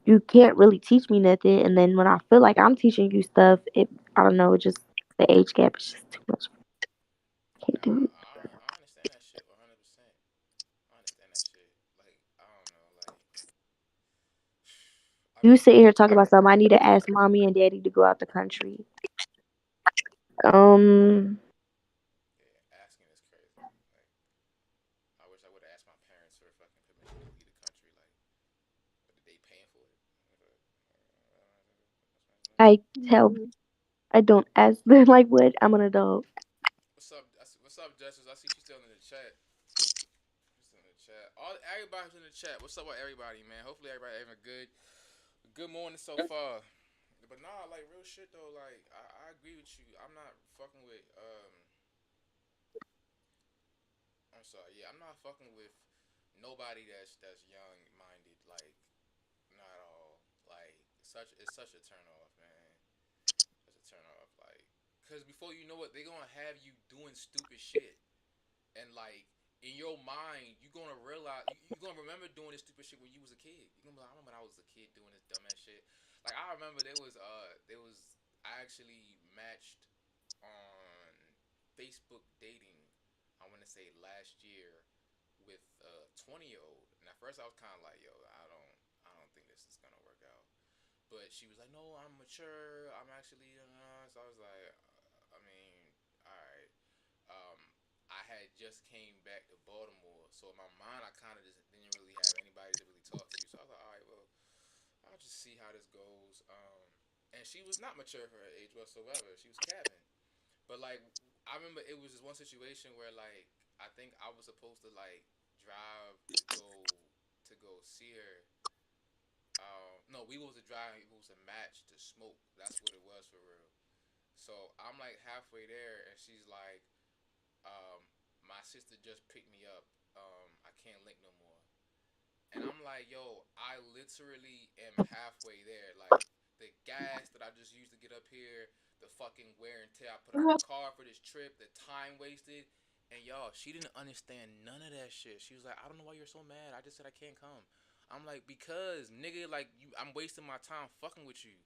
you can't really teach me nothing. And then when I feel like I'm teaching you stuff, I don't know, it just the age gap is just too much. Can't nah, do it. I understand that shit 100%. I understand that shit. Like I don't know, like I You be sit here talking about something. I need to ask mommy and daddy to go out the country. Um, yeah, asking is crazy. Like I wish I would have asked my parents for fucking permission to leave the country. Like, but they paying for it. I tell I don't ask them like what I'm an adult. What's up? What's up, Justice? I see she's still in the chat. She's still in the chat. Everybody's in the chat. What's up with everybody, man? Hopefully everybody having a good morning so far. But nah, like real shit though. Like I agree with you. I'm not fucking with. I'm sorry. Yeah, I'm not fucking with nobody that's young minded. Like not at all. Like it's such a turn off, man. Such a turn off. Like, cause before you know it, they gonna have you doing stupid shit, and like in your mind, you gonna realize you gonna remember doing this stupid shit when you was a kid. You gonna be like, I remember when I was a kid doing this dumbass shit. Like I remember there was I actually matched on Facebook dating. I want to say last year with a 20-year-old, and at first I was kind of like, yo, I don't think this is gonna work out. But she was like, no, I'm mature. I'm actually, so I was like, I mean, all right. Um, I had just came back to Baltimore, so in my mind, I kind of just didn't really have anybody to really talk to. So I was like, all right, well, I'll just see how this goes. And she was not mature for her age whatsoever. She was capping. But like, I remember it was just one situation where like I think I was supposed to like drive to go see her. No, we was to drive. It was a match to smoke. That's what it was for real. So I'm like halfway there, and she's like, um, "My sister just picked me up. I can't link no more." And I'm like, "Yo, I literally am halfway there. Like the gas that I just used to get up here, the fucking wear and tear I put on the car for this trip, the time wasted." And y'all, she didn't understand none of that shit. She was like, "I don't know why you're so mad. I just said I can't come." I'm like, "Because nigga, like I'm wasting my time fucking with you."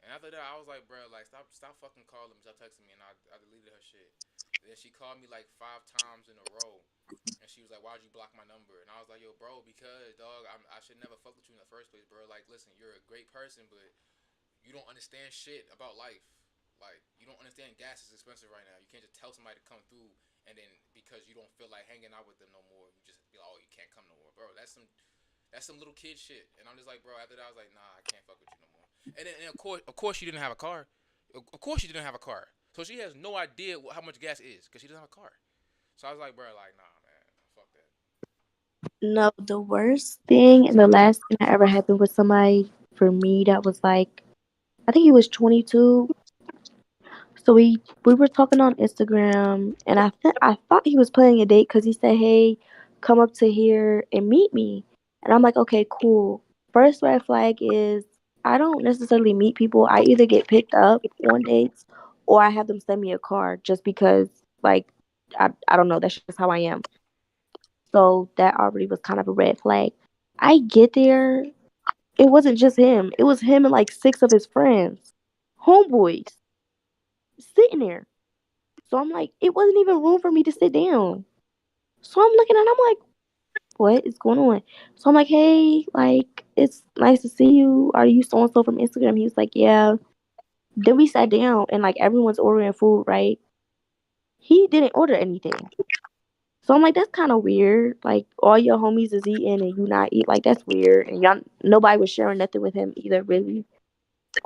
And after that, I was like, "Bro, like stop fucking calling me, stop texting me," and I deleted her shit. Then she called me like 5 times in a row, and she was like, "Why'd you block my number?" And I was like, "Yo, bro, because dog, I should never fuck with you in the first place, bro. Like, listen, you're a great person, but you don't understand shit about life. Like, you don't understand gas is expensive right now. You can't just tell somebody to come through, and then because you don't feel like hanging out with them no more, you just be like, oh, you can't come no more, bro. That's some little kid shit." And I'm just like, bro. After that, I was like, "Nah, I can't fuck with you no more." And then, of course, she didn't have a car. Of course, she didn't have a car. So she has no idea how much gas is because she doesn't have a car. So I was like, bro, like, nah, man, fuck that. No, the worst thing and the last thing that ever happened with somebody for me that was like, I think he was 22. So we were talking on Instagram, and I thought he was planning a date because he said, "Hey, come up to here and meet me." And I'm like, "Okay, cool." First red flag is I don't necessarily meet people. I either get picked up on dates or I have them send me a car just because, like, I don't know. That's just how I am. So that already was kind of a red flag. I get there. It wasn't just him. It was him and like six of his friends, homeboys, sitting there. So I'm like, it wasn't even room for me to sit down. So I'm looking at him, I'm like, what is going on? So I'm like, hey, like, it's nice to see you. Are you so and so from Instagram? He was like, yeah. Then we sat down and like everyone's ordering food, right? He didn't order anything. So I'm like, that's kind of weird. Like all your homies is eating and you not eat. Like that's weird. And y'all, nobody was sharing nothing with him either, really.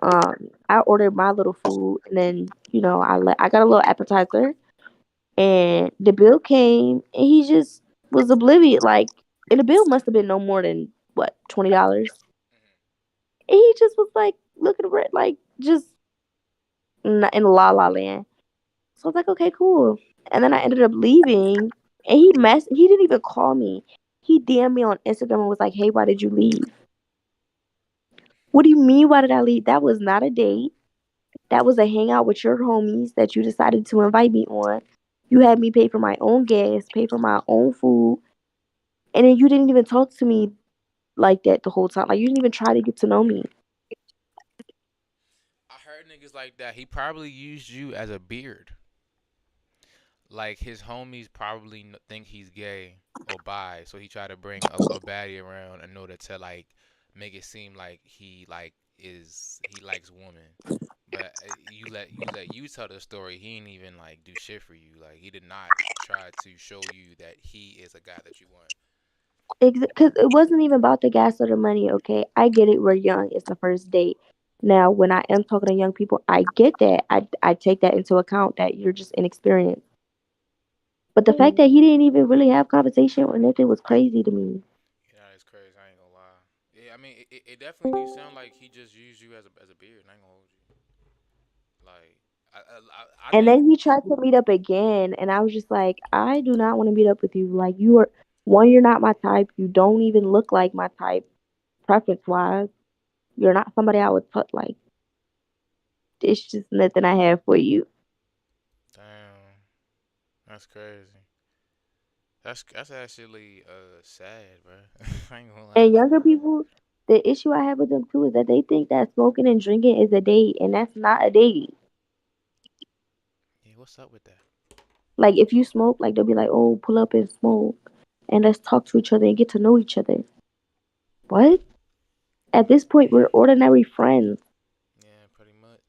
I ordered my little food and then I got a little appetizer and the bill came and he just was oblivious. Like, and the bill must have been no more than what, $20. Mm-hmm. And he just was like looking at it, like just in la la land. So I was like, okay, cool. And then I ended up leaving, and he didn't even call me. He DM'd me on Instagram and was like, hey, why did you leave? What do you mean? Why did I leave? That was not a date. That was a hangout with your homies that you decided to invite me on. You had me pay for my own gas, pay for my own food, and then you didn't even talk to me like that the whole time. Like you didn't even try to get to know me. I heard niggas like that. He probably used you as a beard. Like his homies probably think he's gay or bi, so he tried to bring a baddie around in order to like make it seem like he likes women. But you tell the story. He didn't even like do shit for you. Like he did not try to show you that he is a guy that you want. Because it wasn't even about the gas or the money. Okay, I get it. We're young. It's the first date. Now, when I am talking to young people, I get that. I take that into account that you're just inexperienced. But the fact that he didn't even really have conversation or nothing was crazy to me. Yeah, it's crazy. I ain't gonna lie. Yeah, I mean, it definitely do sound like he just used you as a beard. I ain't gonna hold you. Like, I And think. then he tried to meet up again, and I was just like, I do not want to meet up with you. Like, you are one, you're not my type. You don't even look like my type, preference wise. You're not somebody I would put like. It's just nothing I have for you. Damn, that's crazy. That's actually sad, bro. I ain't gonna lie. And younger people, the issue I have with them too is that they think that smoking and drinking is a date, and that's not a date. Yeah, what's up with that? Like if you smoke, like they'll be like, "Oh, pull up and smoke, and let's talk to each other and get to know each other." What? At this point, we're ordinary friends. Yeah, pretty much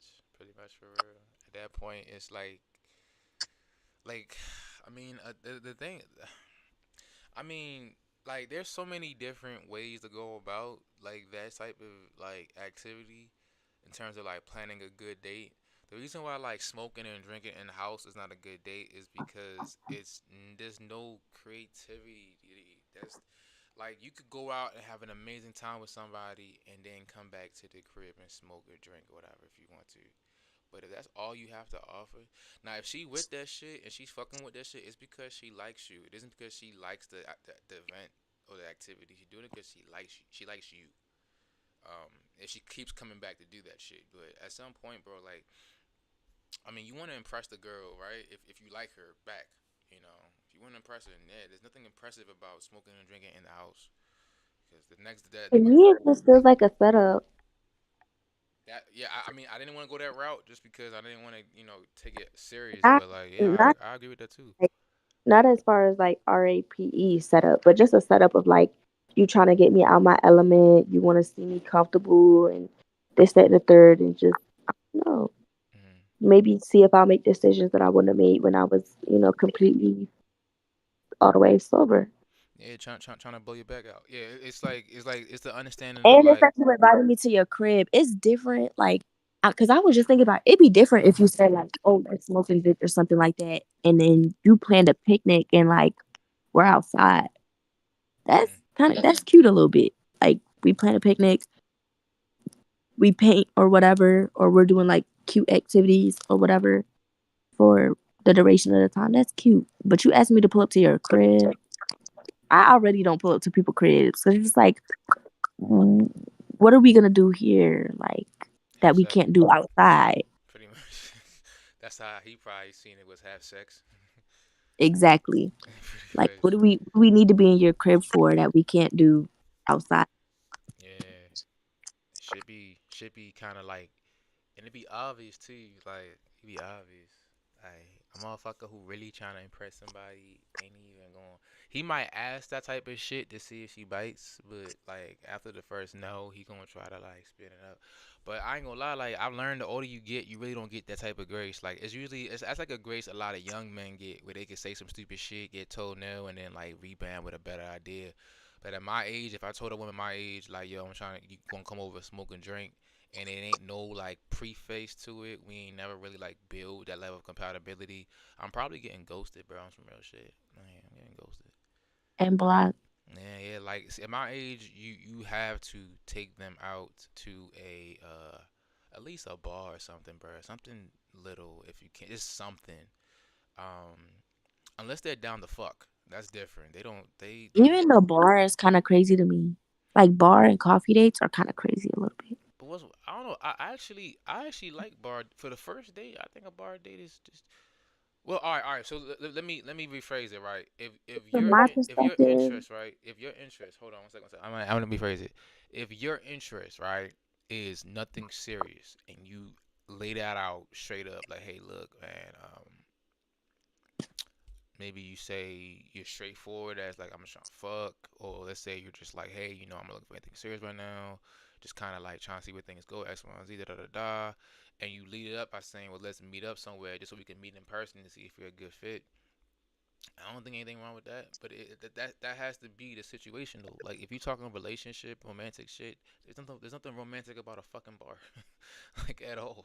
for real. At that point, it's like, I mean, the thing, I mean, like, there's so many different ways to go about like that type of like activity in terms of like planning a good date. The reason why like smoking and drinking in the house is not a good date is because there's no creativity. That's like you could go out and have an amazing time with somebody and then come back to the crib and smoke or drink or whatever if you want to. But if that's all you have to offer, now if she with that shit and she's fucking with that shit, it's because she likes you. It isn't because she likes the event or the activity. She's doing it because she likes you. She likes you. If she keeps coming back to do that shit, but at some point, bro, like I mean, you want to impress the girl, right? If you like her back, you know, if you want to impress her, yeah, there's nothing impressive about smoking and drinking in the house. Because the next To me, it just feels like a setup. yeah, I mean, I didn't want to go that route just because I didn't want to, take it serious. Not But like, yeah, not I agree with that too. like, not as far as like RAPE setup, but just a setup of like you trying to get me out my element. You want to see me comfortable and this, that, and the third, and just no. Hmm. Maybe see if I'll make decisions that I wouldn't have made when I was, completely all the way sober. Yeah, trying to blow your back out. Yeah, it's the understanding of And it's like, like you invited me to your crib. It's different, like, because I was just thinking about it'd be different if you said like, "Oh, let's smoke and drink" or something like that, and then you planned a picnic and like we're outside. That's mm, that's cute a little bit. Like we plan a picnic, we paint or whatever, or we're doing like cute activities or whatever for the duration of the time. That's cute. But you asked me to pull up to your crib. I already don't pull up to people cribs. So it's just like, mm, what are we gonna do here? Like that have we sex, can't do outside. pretty much. That's how he probably seen it was have sex. Exactly. Like Pretty much. what do we need to be in your crib for that we can't do outside? Yeah, should be kind of like, and it be obvious too. Like it be obvious. Like a motherfucker who really trying to impress somebody ain't even going. He might ask that type of shit to see if she bites, but like after the first no, he gonna try to like spin it up. But I ain't gonna lie, like I've learned the older you get, you really don't get that type of grace. Like that's like a grace a lot of young men get, where they can say some stupid shit, get told no, and then like rebound with a better idea. But at my age, if I told a woman my age, like yo, I'm trying to, you gonna come over, smoke and drink, and it ain't no like preface to it. We ain't never really like build that level of compatibility. I'm probably getting ghosted, bro. On some real shit. Man, I'm getting ghosted. And block. Yeah, yeah. Like see, at my age, you have to take them out to a at least a bar or something, bro. Something little if you can. Just something. Um, unless they're down the fuck. That's different. They don't. They. Even the bar is kind of crazy to me. Like bar and coffee dates are kind of crazy a little bit. But what's I don't know. I actually like bar for the first date. I think a bar date is just well. All right. So let me rephrase it. Right. From my If your perspective, interest, right. If your interest, hold on one second. I'm gonna rephrase it. If your interest, right, is nothing serious, and you lay that out straight up, like, hey, look, man, maybe you say you're straightforward as like I'm just trying to fuck, or let's say you're just like, hey, I'm looking for anything serious right now, just kind of like trying to see where things go, X, Y, and Z, da da da da, and you lead it up by saying, well, let's meet up somewhere just so we can meet in person to see if you're a good fit. I don't think anything wrong with that, but that has to be the situation though. Like if you're talking relationship, romantic shit, there's nothing romantic about a fucking bar, like at all.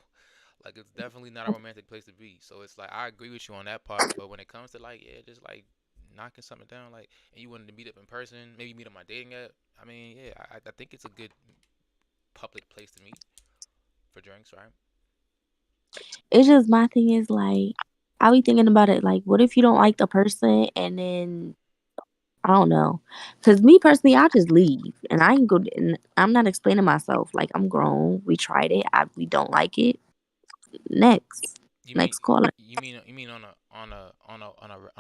Like it's definitely not a romantic place to be. So it's like I agree with you on that part, but when it comes to like yeah, just like knocking something down, like and you wanted to meet up in person, maybe meet on my dating app. I mean, yeah, I think it's a good public place to meet for drinks, right? it's just my thing is like I be thinking about it like, what if you don't like the person and then I don't know. Cause me personally, I just leave and I ain't go. And I'm not explaining myself. Like I'm grown. We tried it. We don't like it. Next, You mean next caller. you mean on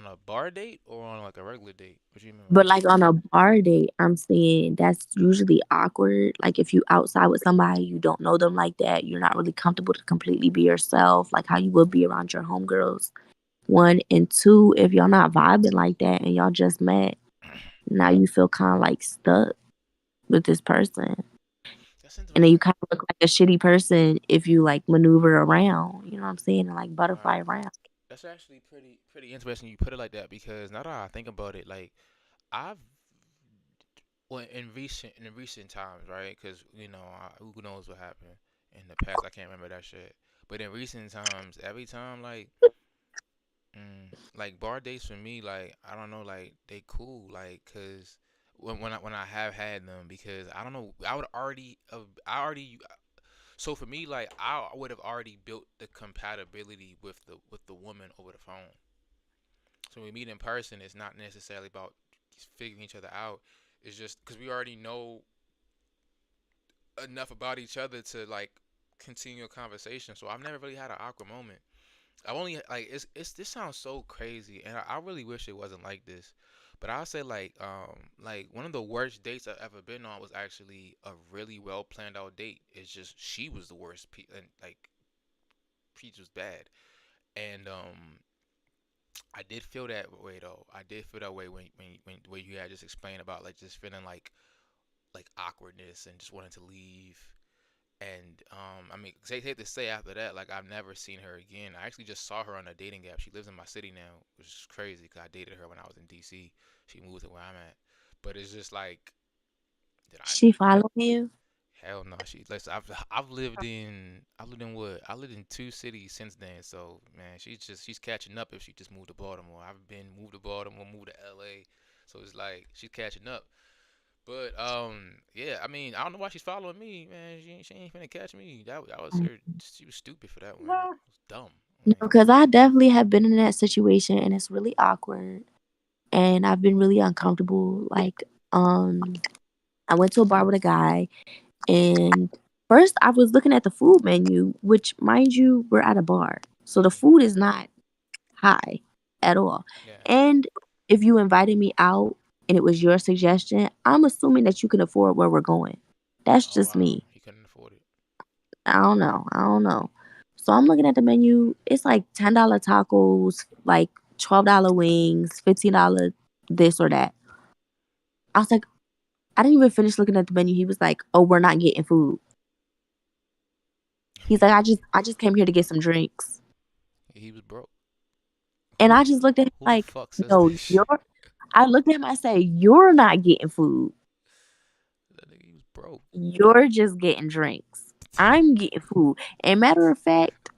a bar date or on like a regular date? What do you mean by But that? like on a bar date, I'm saying that's usually awkward. Like if you outside with somebody, you don't know them like that. You're not really comfortable to completely be yourself, like how you would be around your homegirls. One and two, if y'all not vibing like that and y'all just met, now you feel kind of like stuck with this person. That's And then you interesting. kind of look like a shitty person if you like maneuver around, you know what I'm saying? And like All right. butterfly around. That's actually pretty interesting you put it like that because now that I think about it, like I've well in recent times, right? Because who knows what happened in the past? I can't remember that shit. But in recent times, every time like bar dates for me, like I don't know, like they cool, like cause when I have had them, because I don't know, I already so for me, like I would have already built the compatibility with the woman over the phone. So when we meet in person, it's not necessarily about figuring each other out. It's just because we already know enough about each other to like continue a conversation. So I've never really had an awkward moment. I've only like it's this sounds so crazy, and I really wish it wasn't like this. But I'll say like one of the worst dates I've ever been on was actually a really well planned out date. It's just she was the worst, and like Peach was bad, and I did feel that way though. I did feel that way when where you had just explained about like just feeling like awkwardness and just wanting to leave. And I mean, safe to say after that, like I've never seen her again. I actually just saw her on a dating app. She lives in my city now, which is crazy because I dated her when I was in DC. She moved to where I'm at, but it's just like, did I? She follow you? Hell no. She listen. I've lived in what? I lived in two cities since then. So man, she's catching up if she just moved to Baltimore. I've been moved to Baltimore, moved to LA, so it's like she's catching up. But yeah, I mean, I don't know why she's following me, man. She ain't finna catch me. That was her. She was stupid for that one. It was dumb. No, Like, because I definitely have been in that situation and it's really awkward and I've been really uncomfortable. Like, I went to a bar with a guy and first I was looking at the food menu, which mind you, we're at a bar. So the food is not high at all. yeah. And if you invited me out and it was your suggestion, I'm assuming that you can afford where we're going. That's Oh just wow, me. he couldn't afford it. I don't know. I don't know. So I'm looking at the menu. It's like $10 tacos, like $12 wings, $15 this or that. I was like, I didn't even finish looking at the menu. He was like, "Oh, we're not getting food." He's like, I just came here to get some drinks." He was broke. And Who I just looked at him who the like, fuck says "No, this shit? you're." I looked at him. I say, "You're not getting food. That nigga, he was broke. You're just getting drinks. I'm getting food." And matter of fact,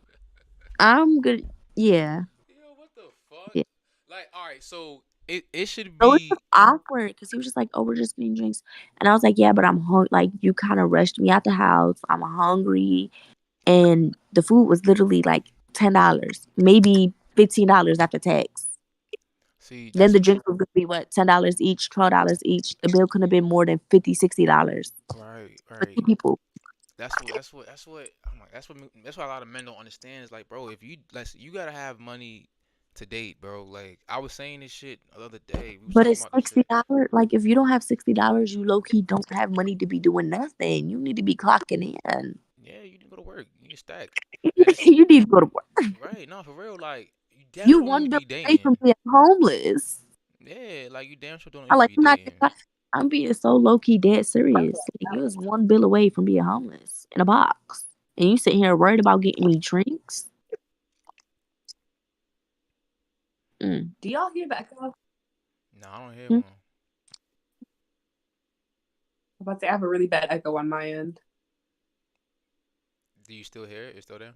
I'm good. Yeah, Yo, what the fuck? yeah. Like, all right, so it should So it's be. just awkward because he was just like, "Oh, we're just getting drinks," and I was like, "Yeah, but I'm hungry. Like, you kind of rushed me out the house. I'm hungry, and the food was literally like $10, maybe $15 after tax. See, Then that's the drinks was gonna be what, $10 each, $12 each. The bill couldn't have been more than $50, $60. right, right. 3 people. That's what a lot of men don't understand is like, bro, if you like, you gotta have money to date, bro. Like, I was saying this shit the other day. We was But talking it's about this shit. $60. Like, if you don't have $60, you low key don't have money to be doing nothing. You need to be clocking in. Yeah, you need to go to work. You need to stack. And it's You need to go to work. right. No, for real. Like, you damn You sure don't need one to bill be away from dating. being homeless. Yeah, like you damn sure don't I need to like be I'm not. dating. I'm being so low key dead serious. Like, you was one bill away from being homeless in a box, and you sitting here worried about getting me drinks. Mm. Do y'all hear that? I'm No, I don't hear Mm. one. about to say I have a really bad echo on my end. Do you still hear it? It's still there?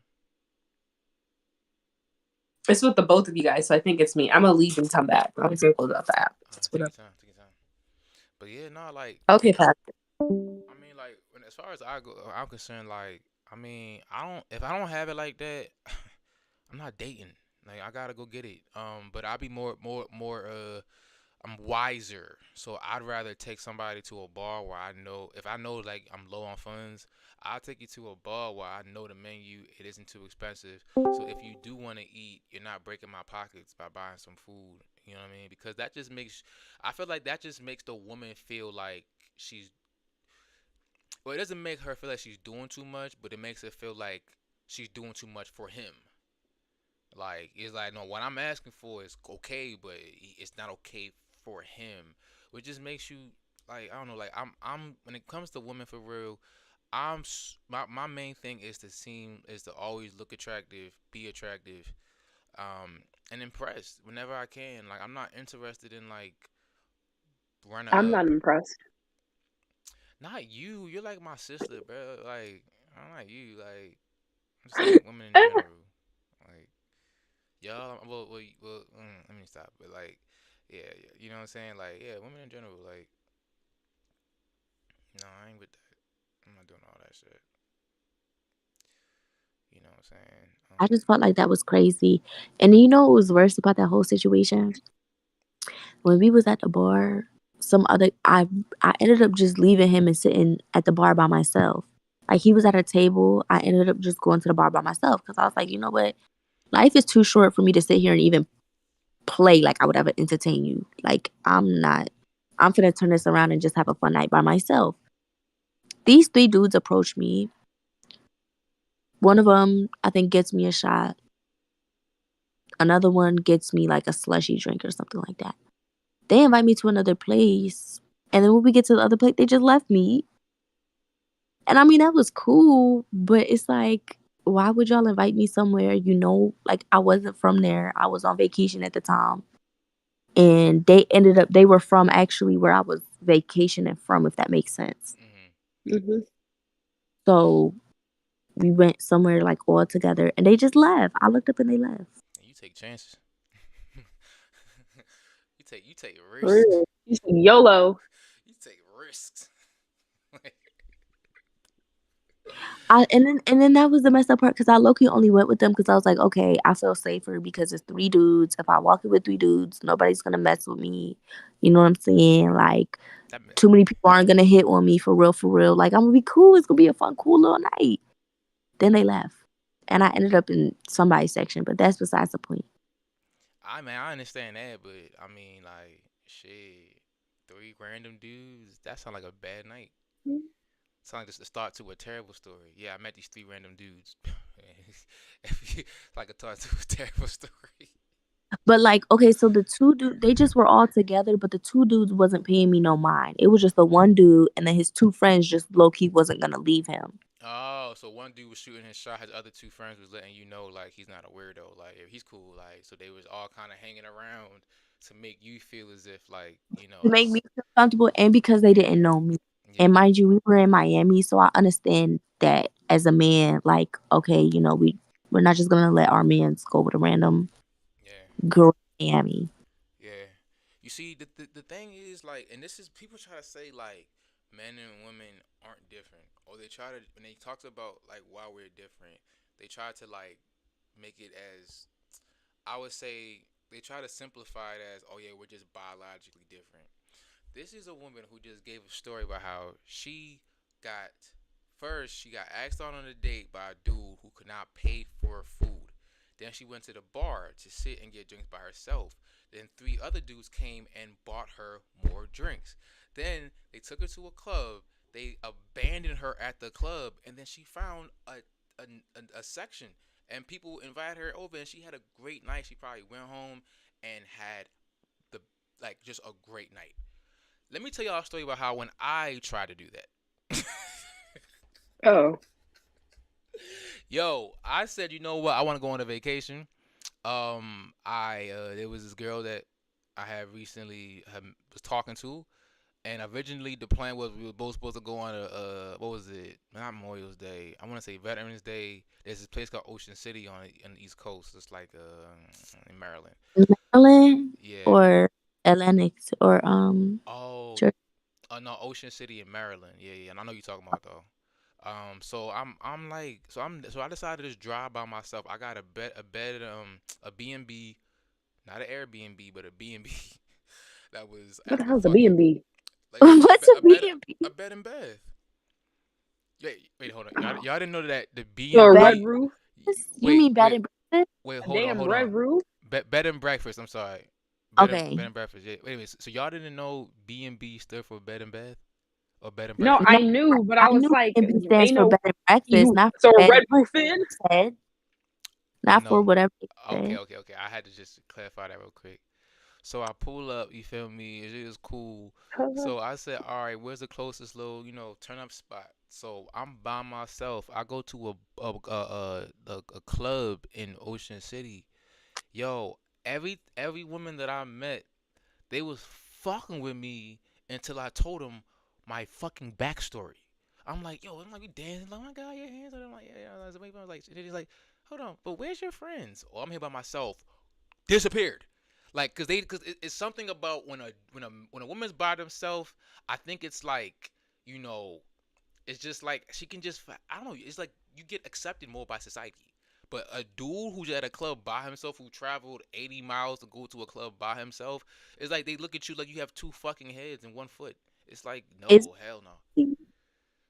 It's with the both of you guys, so I think it's me. I'm gonna leave and come back. I'm just gonna close out the app. It's Take your whatever. time. Take your time. But yeah, no, like Okay, Pat. I mean, like as far as I'm concerned, like I mean, I don't if I don't have it like that, I'm not dating. Like I gotta go get it. But I'll be more. I'm wiser, so I'd rather take somebody to a bar where I know if I know like I'm low on funds, I'll take you to a bar where I know the menu it isn't too expensive. So if you do want to eat, you're not breaking my pockets by buying some food. You know what I mean? Because that just makes I feel like that just makes the woman feel like she's well, it doesn't make her feel like she's doing too much, but it makes her feel like she's doing too much for him. Like it's like no, what I'm asking for is okay, but it's not okay for him, which just makes you like I don't know. Like I'm when it comes to women for real, my main thing is to always look attractive, be attractive, and impress whenever I can. Like I'm not interested in like running I'm up. not impressed. Not you. You're like my sister, bro. Like I'm not you. Like I'm just saying women in general. Like y'all, let me stop. But like, yeah, you know what I'm saying? Like, yeah, women in general. Like, no, I ain't with that. I'm not doing all that shit. You know what I'm saying? I just felt like that was crazy. And you know what was worse about that whole situation? When we was at the bar, I ended up just leaving him and sitting at the bar by myself. Like he was at a table, I ended up just going to the bar by myself because I was like, you know what? Life is too short for me to sit here and even play like I would ever entertain you. Like I'm not. I'm finna turn this around and just have a fun night by myself. These three dudes approached me. One of them, I think, gets me a shot. Another one gets me like a slushy drink or something like that. They invite me to another place. And then when we get to the other place, they just left me. And I mean, that was cool, but it's like, why would y'all invite me somewhere? Like I wasn't from there. I was on vacation at the time. And they were from actually where I was vacationing from, if that makes sense. Mm-hmm. So we went somewhere like all together and they just left. I looked up and they left. You take chances. you take For risks. real. You said YOLO. You take risks. And then that was the messed up part because I low-key only went with them because I was like, okay, I feel safer because it's three dudes. If I walk in with three dudes, nobody's gonna mess with me. You know what I'm saying? Like too many people aren't gonna hit on me for real, for real. Like I'm gonna be cool. It's gonna be a fun, cool little night. Then they left. And I ended up in somebody's section, but that's besides the point. I understand that, but I mean, like, shit, three random dudes. That sounds like a bad night. Sounds like just the start to a terrible story. Yeah, I met these three random dudes. It's like a start to a terrible story. But like, okay, so the two dudes, they just were all together, but the two dudes wasn't paying me no mind. It was just the one dude, and then his two friends just low key wasn't gonna leave him. Oh, so one dude was shooting his shot. His other two friends was letting you know, like, he's not a weirdo. Like, he's cool. Like, so they was all kind of hanging around to make you feel as if, like, you know, To make me feel comfortable, and because they didn't know me. yeah. And mind you, we were in Miami, so I understand that as a man, like, okay, you know, we're not just gonna let our mans go with a random girl in Miami. Yeah. You see, the thing is, like, and this is, people try to say, like, men and women aren't different. Or they try to, when they talk about, like, why we're different, they try to, like, make it as, I would say, they try to simplify it as, oh, yeah, we're just biologically different. This is a woman who just gave a story about how she got, first, she got asked out on a date by a dude who could not pay for her food. Then she went to the bar to sit and get drinks by herself. Then three other dudes came and bought her more drinks. Then they took her to a club. They abandoned her at the club, and then she found a section, and people invited her over, and she had a great night. She probably went home and had just a great night. Let me tell y'all a story about how when I tried to do that. Oh. Yo, I said, you know what? I want to go on a vacation. There was this girl that I had recently was talking to, and originally the plan was we were both supposed to go on what was it? Not Memorial's Day. I want to say Veterans Day. There's this place called Ocean City on the East Coast. It's like in Maryland. Maryland? Yeah. Or Atlantic or Oh. Church. No, Ocean City in Maryland. Yeah, and I know you're talking about though. So I decided to just drive by myself. I got a B&B, not an Airbnb, but a B&B that was What at the the hell's a fucking B&B? like What's a B&B? a bed and bath. Wait, hold on. Y'all didn't know that the So a B&B. red roof? You mean bed and breakfast? Wait, A hold on, damn hold red on. roof? Bed and breakfast. I'm sorry. Okay. Bed and breakfast. Yeah. Wait a minute. So y'all didn't know B&B stood for bed and bath or bed and No, breakfast? I knew, but I was knew like, B&B stands ain't for no bed and breakfast, not so for a bed red and roof in? said. Not for No. whatever it said. Okay. I had to just clarify that real quick. So I pull up, you feel me? It was cool. So I said, all right, where's the closest little, turn up spot? So I'm by myself. I go to a club in Ocean City. Yo, every woman that I met, they was fucking with me until I told them my fucking backstory. I'm like, yo, I'm like, we dancing. Like, oh my God, your hands. And I'm like, yeah. I was like, and he's like, hold on, but where's your friends? Oh, I'm here by myself. Disappeared. Like, cause it's something about when a woman's by themselves. I think it's like, you know, it's just like she can just, I don't know. It's like you get accepted more by society. But a dude who's at a club by himself, who traveled 80 miles to go to a club by himself, it's like they look at you like you have two fucking heads and one foot. It's like, It's no, hell no.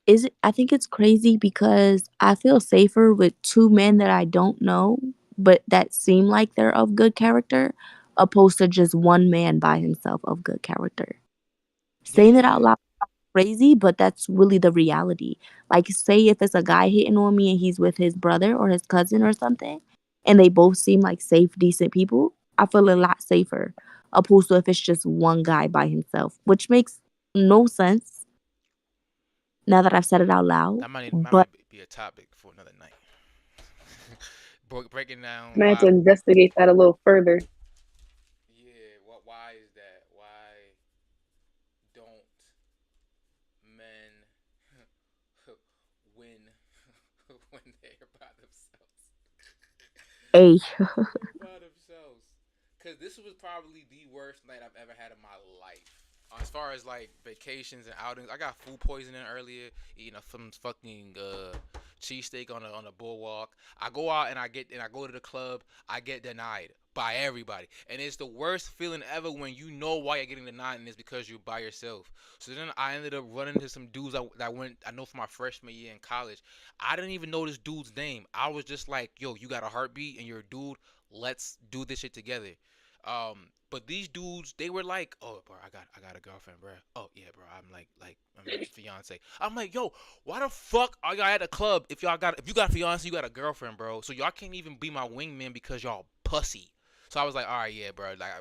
is it, I think it's crazy because I feel safer with two men that I don't know, but that seem like they're of good character, opposed to just one man by himself of good character. Saying it out Yeah. loud is crazy, but that's really the reality. Like, say if it's a guy hitting on me and he's with his brother or his cousin or something, and they both seem like safe, decent people, I feel a lot safer, opposed to if it's just one guy by himself, which makes no sense now that I've said it out loud. That But might be a topic for another night. Breaking down I have to why. investigate that a little further. Yeah. Why is that? Why don't men win when they're by themselves? hey, When they're by themselves. Cause this was probably the worst night I've ever had in my life. As far as like vacations and outings, I got food poisoning earlier. Eating some fucking cheesesteak on a boardwalk. I go out and I go to the club. I get denied by everybody, and it's the worst feeling ever when you know why you're getting denied, and it's because you're by yourself. So then I ended up running into some dudes I know for my freshman year in college. I didn't even know this dude's name. I was just like, yo, you got a heartbeat and you're a dude. Let's do this shit together. But these dudes, they were like, "Oh, bro, I got a girlfriend, bro. Oh yeah, bro, I'm your fiance." I'm like, "Yo, why the fuck are y'all at a club if if you got a fiance, you got a girlfriend, bro? So y'all can't even be my wingman because y'all pussy." So I was like, "All right, yeah, bro. Like,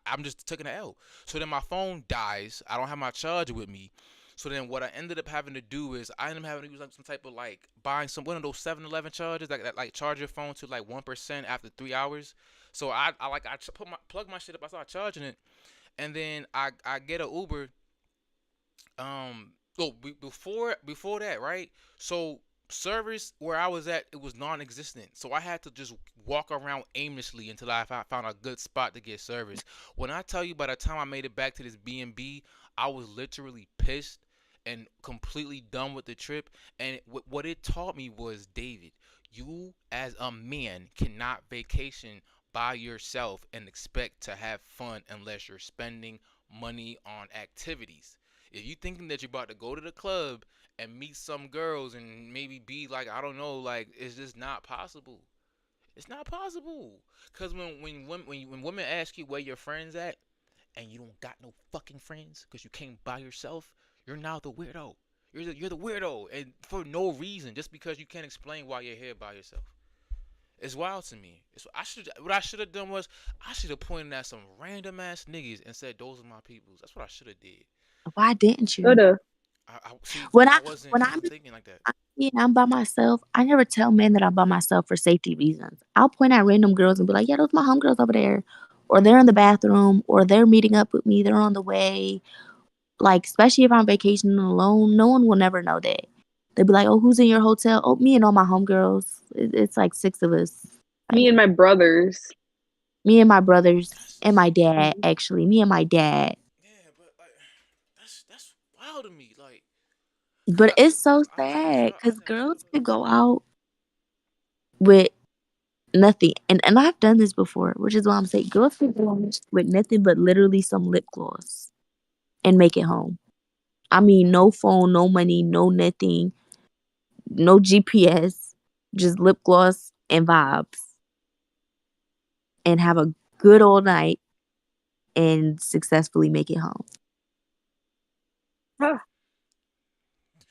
I'm just taking an L." So then my phone dies. I don't have my charger with me. So then what I ended up having to do is I ended up having to use like some type of like buying some one of those 7-Eleven chargers that like charge your phone to like 1% after 3 hours. So plug my shit up. I start charging it, and then I get a Uber. Before that, right? So service where I was at, it was non-existent. So I had to just walk around aimlessly until I found a good spot to get service. When I tell you, by the time I made it back to this B&B, I was literally pissed and completely done with the trip. And what it taught me was, David, you as a man cannot vacation by yourself and expect to have fun unless you're spending money on activities. If you thinking that you're about to go to the club and meet some girls and maybe be like, I don't know, like, it's just not possible. It's not possible. Cause when women ask you where your friends at and you don't got no fucking friends because you came by yourself, you're now the weirdo. You're the weirdo, and for no reason, just because you can't explain why you're here by yourself. It's wild to me. What I should have done was I should have pointed at some random ass niggas and said those are my peoples. That's what I should have did. why didn't you? Shoulda. I see. When I I wasn't when I'm thinking like that. yeah, I'm by myself, I never tell men that I'm by myself for safety reasons. I'll point at random girls and be like, "Yeah, those my homegirls over there," or they're in the bathroom, or they're meeting up with me. They're on the way. Like, especially if I'm vacationing alone, no one will never know that. They'll be like, "Oh, who's in your hotel?" "Oh, me and all my homegirls. It's like 6 of us." Me Like, and my brothers. me and my brothers That's and my dad. Actually, me and my dad. yeah, but like that's wild to me. Like, cause But it's so sad I because never thought girls about could it. go out with nothing. And I've done this before, which is why I'm saying girls can go out with nothing but literally some lip gloss and make it home. I mean, no phone, no money, no nothing, no GPS, just lip gloss and vibes, and have a good old night and successfully make it home. Huh.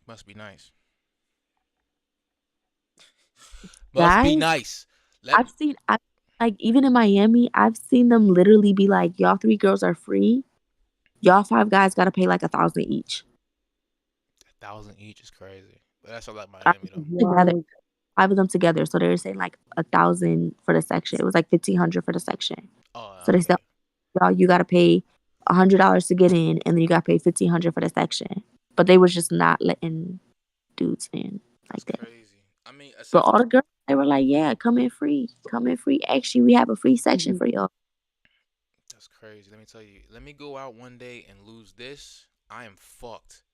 Must be nice. Must be Guys, nice. Let like, even in Miami, I've seen them literally be like, y'all 3 girls are free. Y'all 5 guys got to pay like 1,000 each. 1,000 each is crazy, but that's all like Five Miami of though. them together. 5 of them together. So they were saying like 1,000 for the section. It was like 1,500 for the section. Oh, So they okay. said, y'all, you got to pay $100 to get in, and then you got to pay 1,500 for the section. But they was just not letting dudes in like That's that. crazy. I mean, But all the girls, they were like, yeah, come in free. Come in free. Actually, we have a free section for y'all. that's crazy. Let me tell you. Let me go out one day and lose this. I am fucked.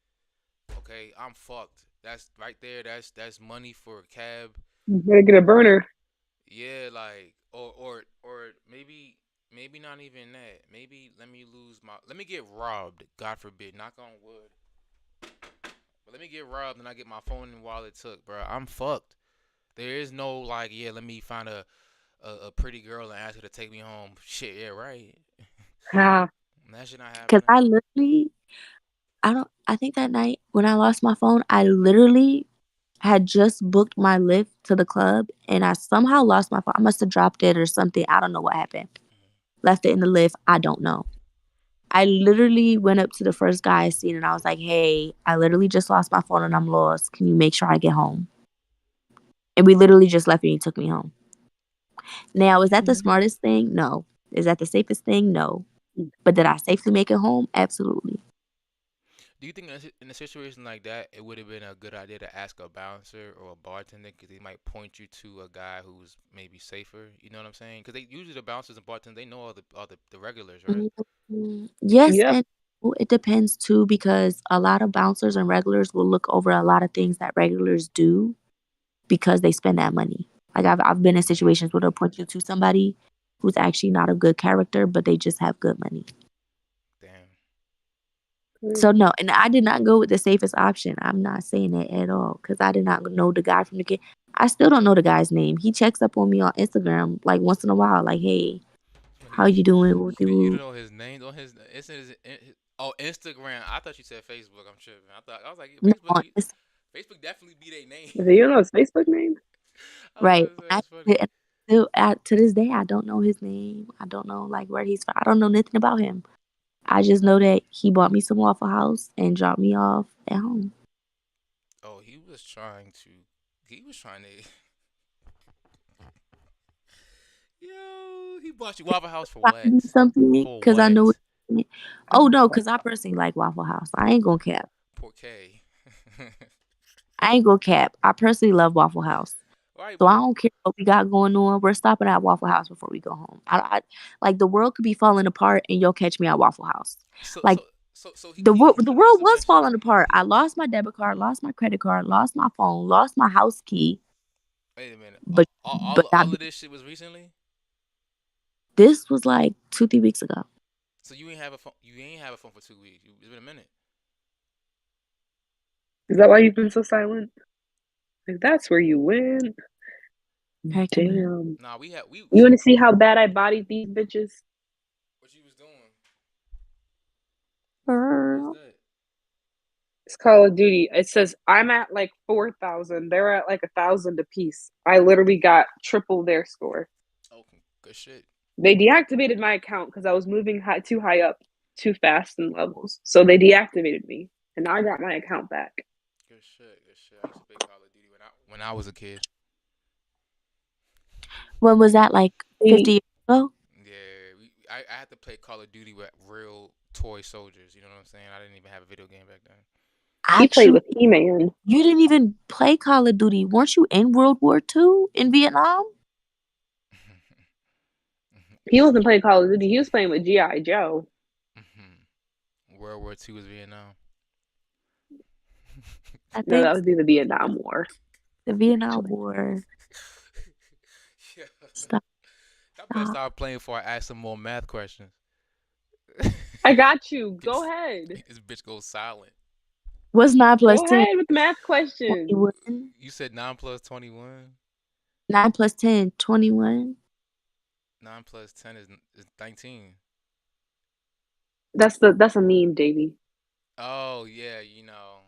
Okay, I'm fucked. That's right there. That's money for a cab. You better get a burner. Yeah, like or maybe not even that. Maybe let me get robbed. God forbid. Knock on wood. But let me get robbed and I get my phone and wallet took, bro. I'm fucked. There is no like, yeah, let me find a pretty girl and ask her to take me home. Shit, yeah, right. Ah, That shit not Because happening. I think that night when I lost my phone, I literally had just booked my Lyft to the club and I somehow lost my phone. I must have dropped it or something. I don't know what happened. Left it in the Lyft. I don't know. I literally went up to the first guy I seen and I was like, hey, I literally just lost my phone and I'm lost. Can you make sure I get home? And we literally just left and he took me home. Now, is that the smartest thing? No. Is that the safest thing? No. But did I safely make it home? Absolutely. Do you think in a situation like that, it would have been a good idea to ask a bouncer or a bartender because they might point you to a guy who's maybe safer? You know what I'm saying? Because they usually the bouncers and bartenders they know all the regulars, right? Yes, Yep. and it depends too because a lot of bouncers and regulars will look over a lot of things that regulars do because they spend that money. Like I've been in situations where they'll point you to somebody who's actually not a good character, but they just have good money. Damn. So no, and I did not go with the safest option. I'm not saying that at all because I did not know the guy from the kid. I still don't know the guy's name. He checks up on me on Instagram like once in a while, like, "Hey, how you doing?" You don't know his name on his Instagram. I thought you said Facebook. I'm tripping. I was like No, Facebook definitely be their name. Do you know his Facebook name? Right. That's funny. To this day, I don't know his name. I don't know like where he's from. I don't know nothing about him. I just know that he bought me some Waffle House and dropped me off at home. Oh, he was trying to. Yo, he bought you Waffle House for what? Something because I know. Oh no, because I personally like Waffle House. I ain't gonna cap. Poor K. I ain't gonna cap. I personally love Waffle House. Right, so I don't care what we got going on. We're stopping at Waffle House before we go home. I like the world could be falling apart and you'll catch me at Waffle House. The world was falling apart. I lost my debit card, lost my credit card, lost my phone, lost my house key. Wait a minute. But all of this shit was recently? This was like 2-3 weeks ago. So you ain't have a phone. You ain't have a phone for 2 weeks. It's been a minute. Is that why you've been so silent? Like that's where you went. Damn. Nah, we. You want to see how bad I bodied these bitches? What you was doing? What's that? It's Call of Duty. It says I'm at like 4,000. They're at like 1,000 apiece. I literally got triple their score. Oh, good shit. They deactivated my account because I was moving too high up, too fast in levels. So they deactivated me, and I got my account back. Good shit. I used to play Call of Duty when I was a kid. When was that? Like 50 years ago? Yeah, I had to play Call of Duty with real toy soldiers. You know what I'm saying? I didn't even have a video game back then. He played with He-Man. You didn't even play Call of Duty. Weren't you in World War II in Vietnam? He wasn't playing Call of Duty. He was playing with G.I. Joe. World War II was Vietnam. No, that would be the Vietnam War. The Vietnam War. Yeah. Stop. I better stop playing before I ask some more math questions. I got you. Go ahead. This bitch goes silent. What's 9 plus 10? Go ahead with the math questions. You said 9 plus 21? 9 plus 10, 21. 9 plus 10 is 19. That's a meme, Davey. Oh yeah, you know.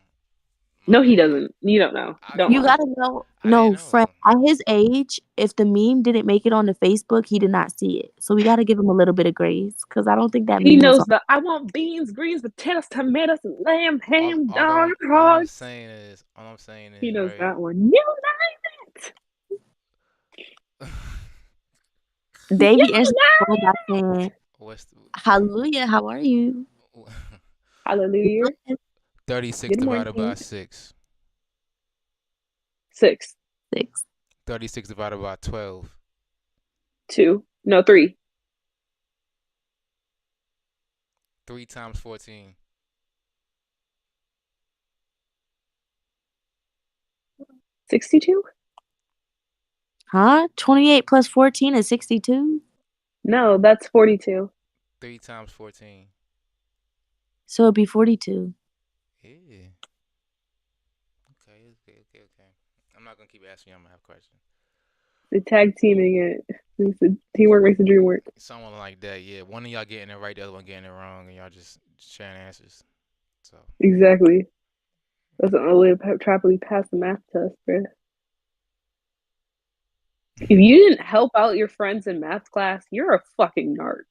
No, he doesn't. You don't know. You gotta know. No, Fred. At his age, if the meme didn't make it onto Facebook, he did not see it. So we gotta give him a little bit of grace because I don't think that he knows that I want beans, greens, potatoes, tomatoes, lamb, ham, dog, hog. All I'm saying is, he knows that one. You name it. Davey answered by saying, "Hallelujah, how are you?" Hallelujah. 36 divided by 6. 6. 6. 36 divided by 12. 2. No, 3. 3 times 14. 62? Huh? 28 plus 14 is 62. No, that's 42. 3 times 14. So it'd be 42. Yeah. Okay. I'm not gonna keep asking you. I'm gonna have questions. The tag teaming it. Teamwork makes the dream work. Someone like that, yeah. One of y'all getting it right, the other one getting it wrong, and y'all just sharing answers. So Exactly. That's the only way to properly pass the math test, bro. If you didn't help out your friends in math class, you're a fucking narc.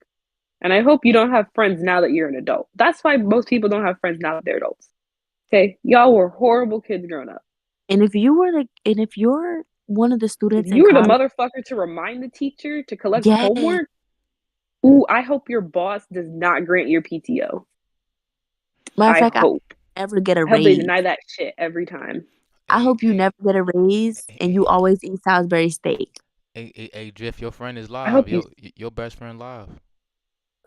And I hope you don't have friends now that you're an adult. That's why most people don't have friends now that they're adults. Okay? Y'all were horrible kids growing up. And if you're one of the students You were the college, motherfucker to remind the teacher to collect yes, homework. Ooh, I hope your boss does not grant your PTO. matter of I fact, hope. I never get a I hope they raise. deny that shit every time. I hope you never get a raise and you always eat Salisbury steak. Hey, Drift, your friend is I hope live. Your best friend live.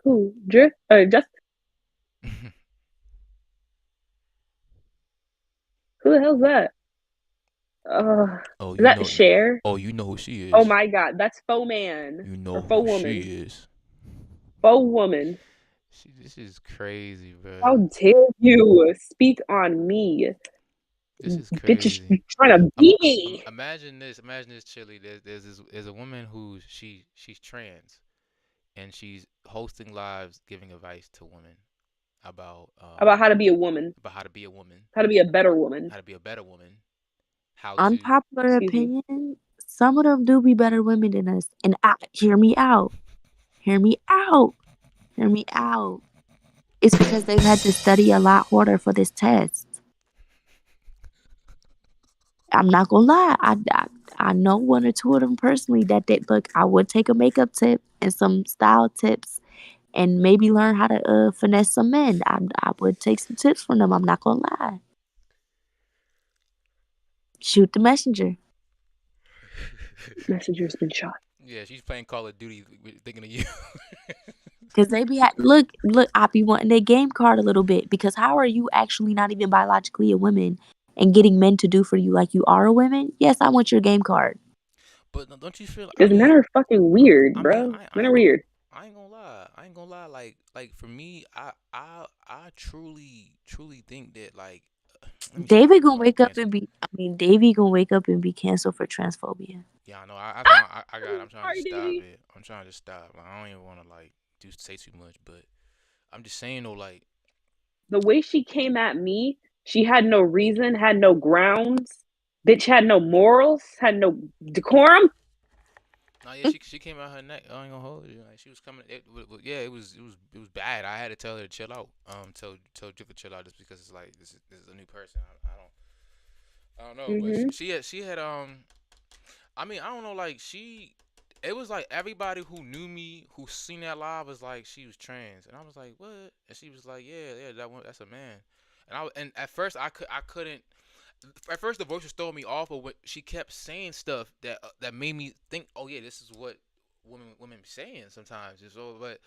Who? Drift? Just who the hell's that? Oh, Is you that know. Cher? Oh, you know who she is. Oh my god, that's faux man. You know or faux who woman. she is. Faux woman. This is crazy, bro. How dare you speak on me? This is Bitch is crazy. trying to beat me. Imagine this, Chili. There's a woman who she's trans, and she's hosting lives, giving advice to women about how to be a woman. About how to be a woman. How to be a better woman. How to be a better woman. Unpopular opinion, some of them do be better women than us. And hear me out. It's because they've had to study a lot harder for this test. I'm not gonna lie. I know one or two of them personally that they look. I would take a makeup tip and some style tips, and maybe learn how to finesse some men. I would take some tips from them. I'm not gonna lie. Shoot the messenger. Messenger's been shot. Yeah, she's playing Call of Duty thinking of you. Because they be look, I be wanting their game card a little bit. Because how are you actually not even biologically a woman and getting men to do for you like you are a woman? Yes, I want your game card. But don't you feel? Because men are fucking weird, bro. Men are weird. I ain't gonna lie. Like for me, I truly think that like Davey gonna wake up and be. Davey gonna wake up and be canceled for transphobia. Yeah, I know. I'm trying to stop it. I'm trying to stop. Like, I don't even want to like say too much, but I'm just saying though, like the way she came at me, she had no reason, had no grounds. Bitch had no morals, had no decorum. No, yeah, she came out her neck. I ain't gonna hold you. Like she was coming. It was bad. I had to tell her to chill out. Tell Drift to chill out just because it's like this is a new person. I don't know. Mm-hmm. But she had I don't know. Like it was like everybody who knew me, who seen that live, was like she was trans, and I was like, what? And she was like, yeah, that's a man. And at first I couldn't. At first the voice was throwing me off, but she kept saying stuff that made me think, oh yeah, this is what women be saying sometimes. So, but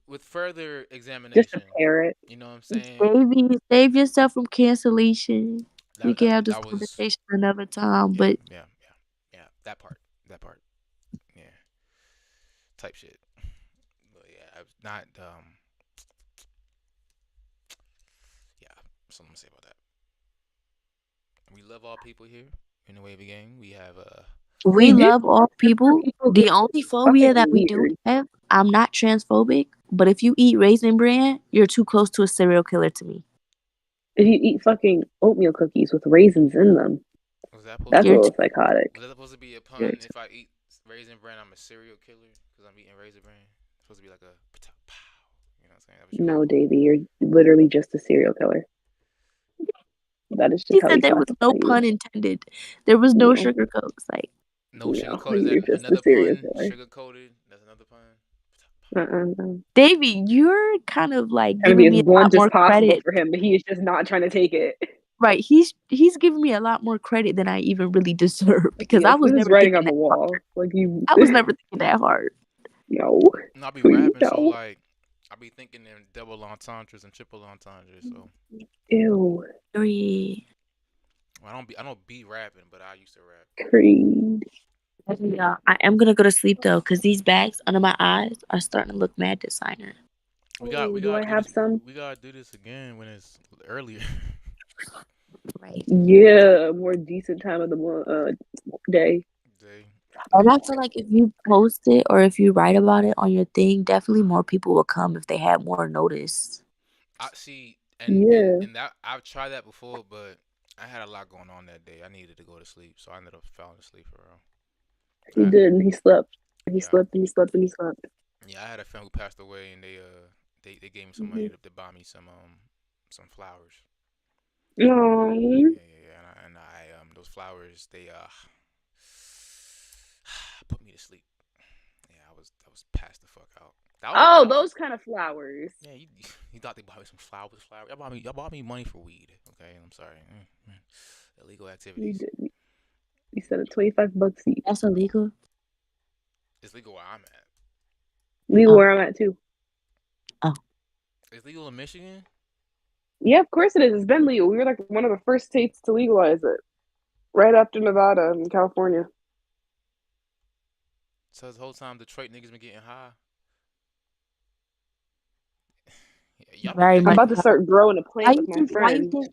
with further examination, just a parrot. You know what I'm saying? Baby, save yourself from cancellation. We can have this conversation another time, but yeah, that part, yeah, type shit. But yeah, I was not yeah. Something to say about that. We love all people here in the Wavy Gang. We have we love all people. The only phobia that we do have, I'm not transphobic, but if you eat Raisin Bran, you're too close to a serial killer to me. If you eat fucking oatmeal cookies with raisins in them, that's a little psychotic. Was that supposed to be a pun? If I eat Raisin Bran, I'm a serial killer because I'm eating Raisin Bran. It's supposed to be like a pow. You know what I'm saying? No, Davey, you're literally just a serial killer. That is just she how said there was no pun intended. There was no sugarcoat. Like sugarcoated. Is that another pun? Sugarcoated. That's another pun. No. Davey, you're kind of like giving me as blunt as possible for him, but he is just not trying to take it. Right. He's giving me a lot more credit than I even really deserve because Yes, I was this is never writing thinking on the that wall. hard. Like you, I was never thinking that hard. no, And I be please rapping, so no. like I be thinking in double entendres and triple entendres. So Ew, Period. I don't be rapping, but I used to rap. Creed. Yeah, I am gonna go to sleep though, cause these bags under my eyes are starting to look mad designer. We Oh, do gotta I do have this. some? We gotta do this again when it's earlier. Right. Yeah, more decent time of the day. Day. And I feel like if you post it or if you write about it on your thing, definitely more people will come if they had more notice. I see, Yeah, and that I've tried that before, but I had a lot going on that day. I needed to go to sleep, so I ended up falling asleep for real. he I, did, and he slept. He yeah, slept, and he slept, and he slept. yeah. I had a friend who passed away, and they gave me some Mm-hmm. money to buy me some flowers. Aww. Yeah, and I those flowers they put me to sleep. Yeah, I was passed the fuck out. Oh, That was those kind of flowers. yeah. You thought they bought me some flowers? Y'all bought me money for weed. Okay, I'm sorry. Illegal You activities. did. You said it $25 each. That's illegal. It's legal where I'm at. Legal Oh. where I'm at too. Oh. It's legal in Michigan. Yeah, of course it is. It's been legal. We were like one of the first states to legalize it, right after Nevada and California. So the whole time Detroit niggas been getting high. Y'all, Very I'm much. about to start growing a Why plant you with my think? Why you friend. think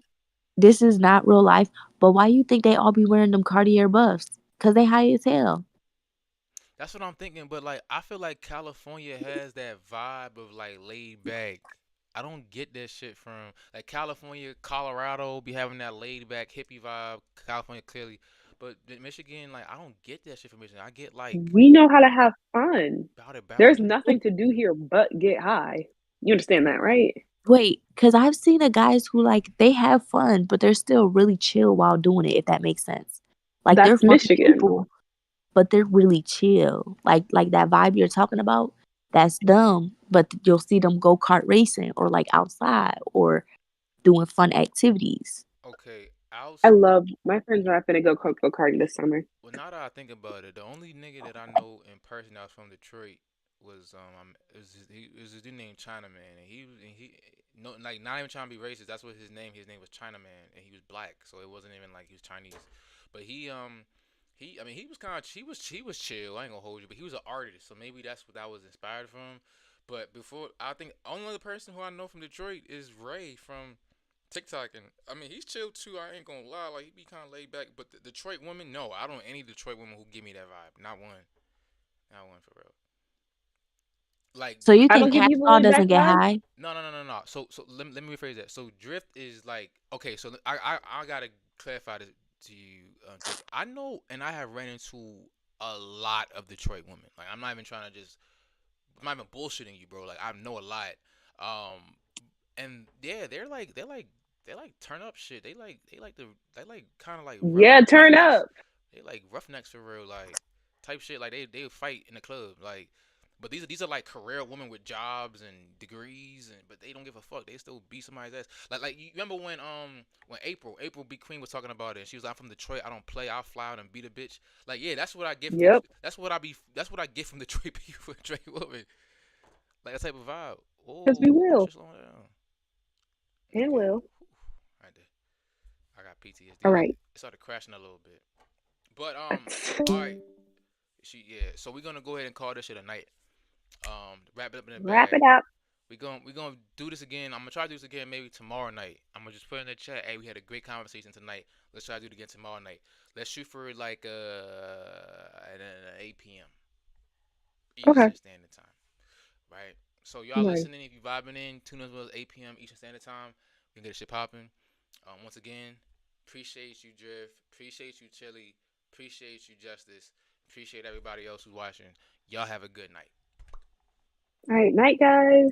this is not real life? But why you think they all be wearing them Cartier buffs? Cause they high as hell. that's what I'm thinking. But like, I feel like California has that vibe of like laid back. I don't get that shit from like California, Colorado be having that laid back hippie vibe. California clearly, but Michigan, like I don't get that shit from Michigan. I get like We know how to have fun. about There's it. nothing to do here but get high. You understand that, right? Wait, cause I've seen the guys who like they have fun, but they're still really chill while doing it. If that makes sense. Like they're That's fun Michigan. people, but they're really chill. Like that vibe you're talking about. That's them, but you'll see them go kart racing or like outside or doing fun activities. Okay, I love my friends and I finna go karting this summer. well, now that I think about it, the only nigga that I know in person that was from Detroit was it was a dude named Chinaman, and he no like not even trying to be racist. That's what his name. His name was Chinaman, and he was black, so it wasn't even like he was Chinese. But he I mean he was kind of he was chill. I ain't gonna hold you, but he was an artist, so maybe that's what that was inspired from. But before I think only other person who I know from Detroit is Ray from TikTok, and I mean he's chill too. I ain't gonna lie, like he be kind of laid back. But the Detroit women, no, I don't know any Detroit women who give me that vibe. Not one for real. Like So you I think don't give people Hacksaw laid back doesn't get vibes. high? no. So let me rephrase that. So drift is like okay. So I gotta clarify this to you. Drift. I know, and I have ran into a lot of Detroit women. Like I'm not even trying to just. I'm not even bullshitting you, bro. Like I know a lot. And yeah, they like turn up shit. They like kind of like Yeah, turn roughnecks. up. They like roughnecks for real, like type shit. Like they fight in the club, like. But these are like career women with jobs and degrees, and but they don't give a fuck. They still beat somebody's ass. Like you remember when April B Queen was talking about it. And she was, I'm from Detroit. I don't play. I'll fly out and beat a bitch. Like yeah, that's what I get. From Yep. That's what I get from Detroit people. Detroit women. Like that type of vibe. Because we Oh, will. just slow down. And Okay. will. Right there. I got PTSD. All right. It started crashing a little bit. But all right. So we're gonna go ahead and call this shit a night. Wrap it up in the Wrap bag. it up. We gonna do this again. I'm gonna try to do this again maybe tomorrow night. I'm gonna just put in the chat. Hey, we had a great conversation tonight. Let's try to do it again tomorrow night. Let's shoot for like at 8 p.m. Eastern Okay. Standard Time. Right. So y'all Right. listening, if you vibing in, tune in at 8 p.m. Eastern Standard Time. We can get this shit popping. Once again, appreciate you, Drift. Appreciate you, Chili. Appreciate you, Justice. Appreciate everybody else who's watching. Y'all have a good night. All right. Night, guys.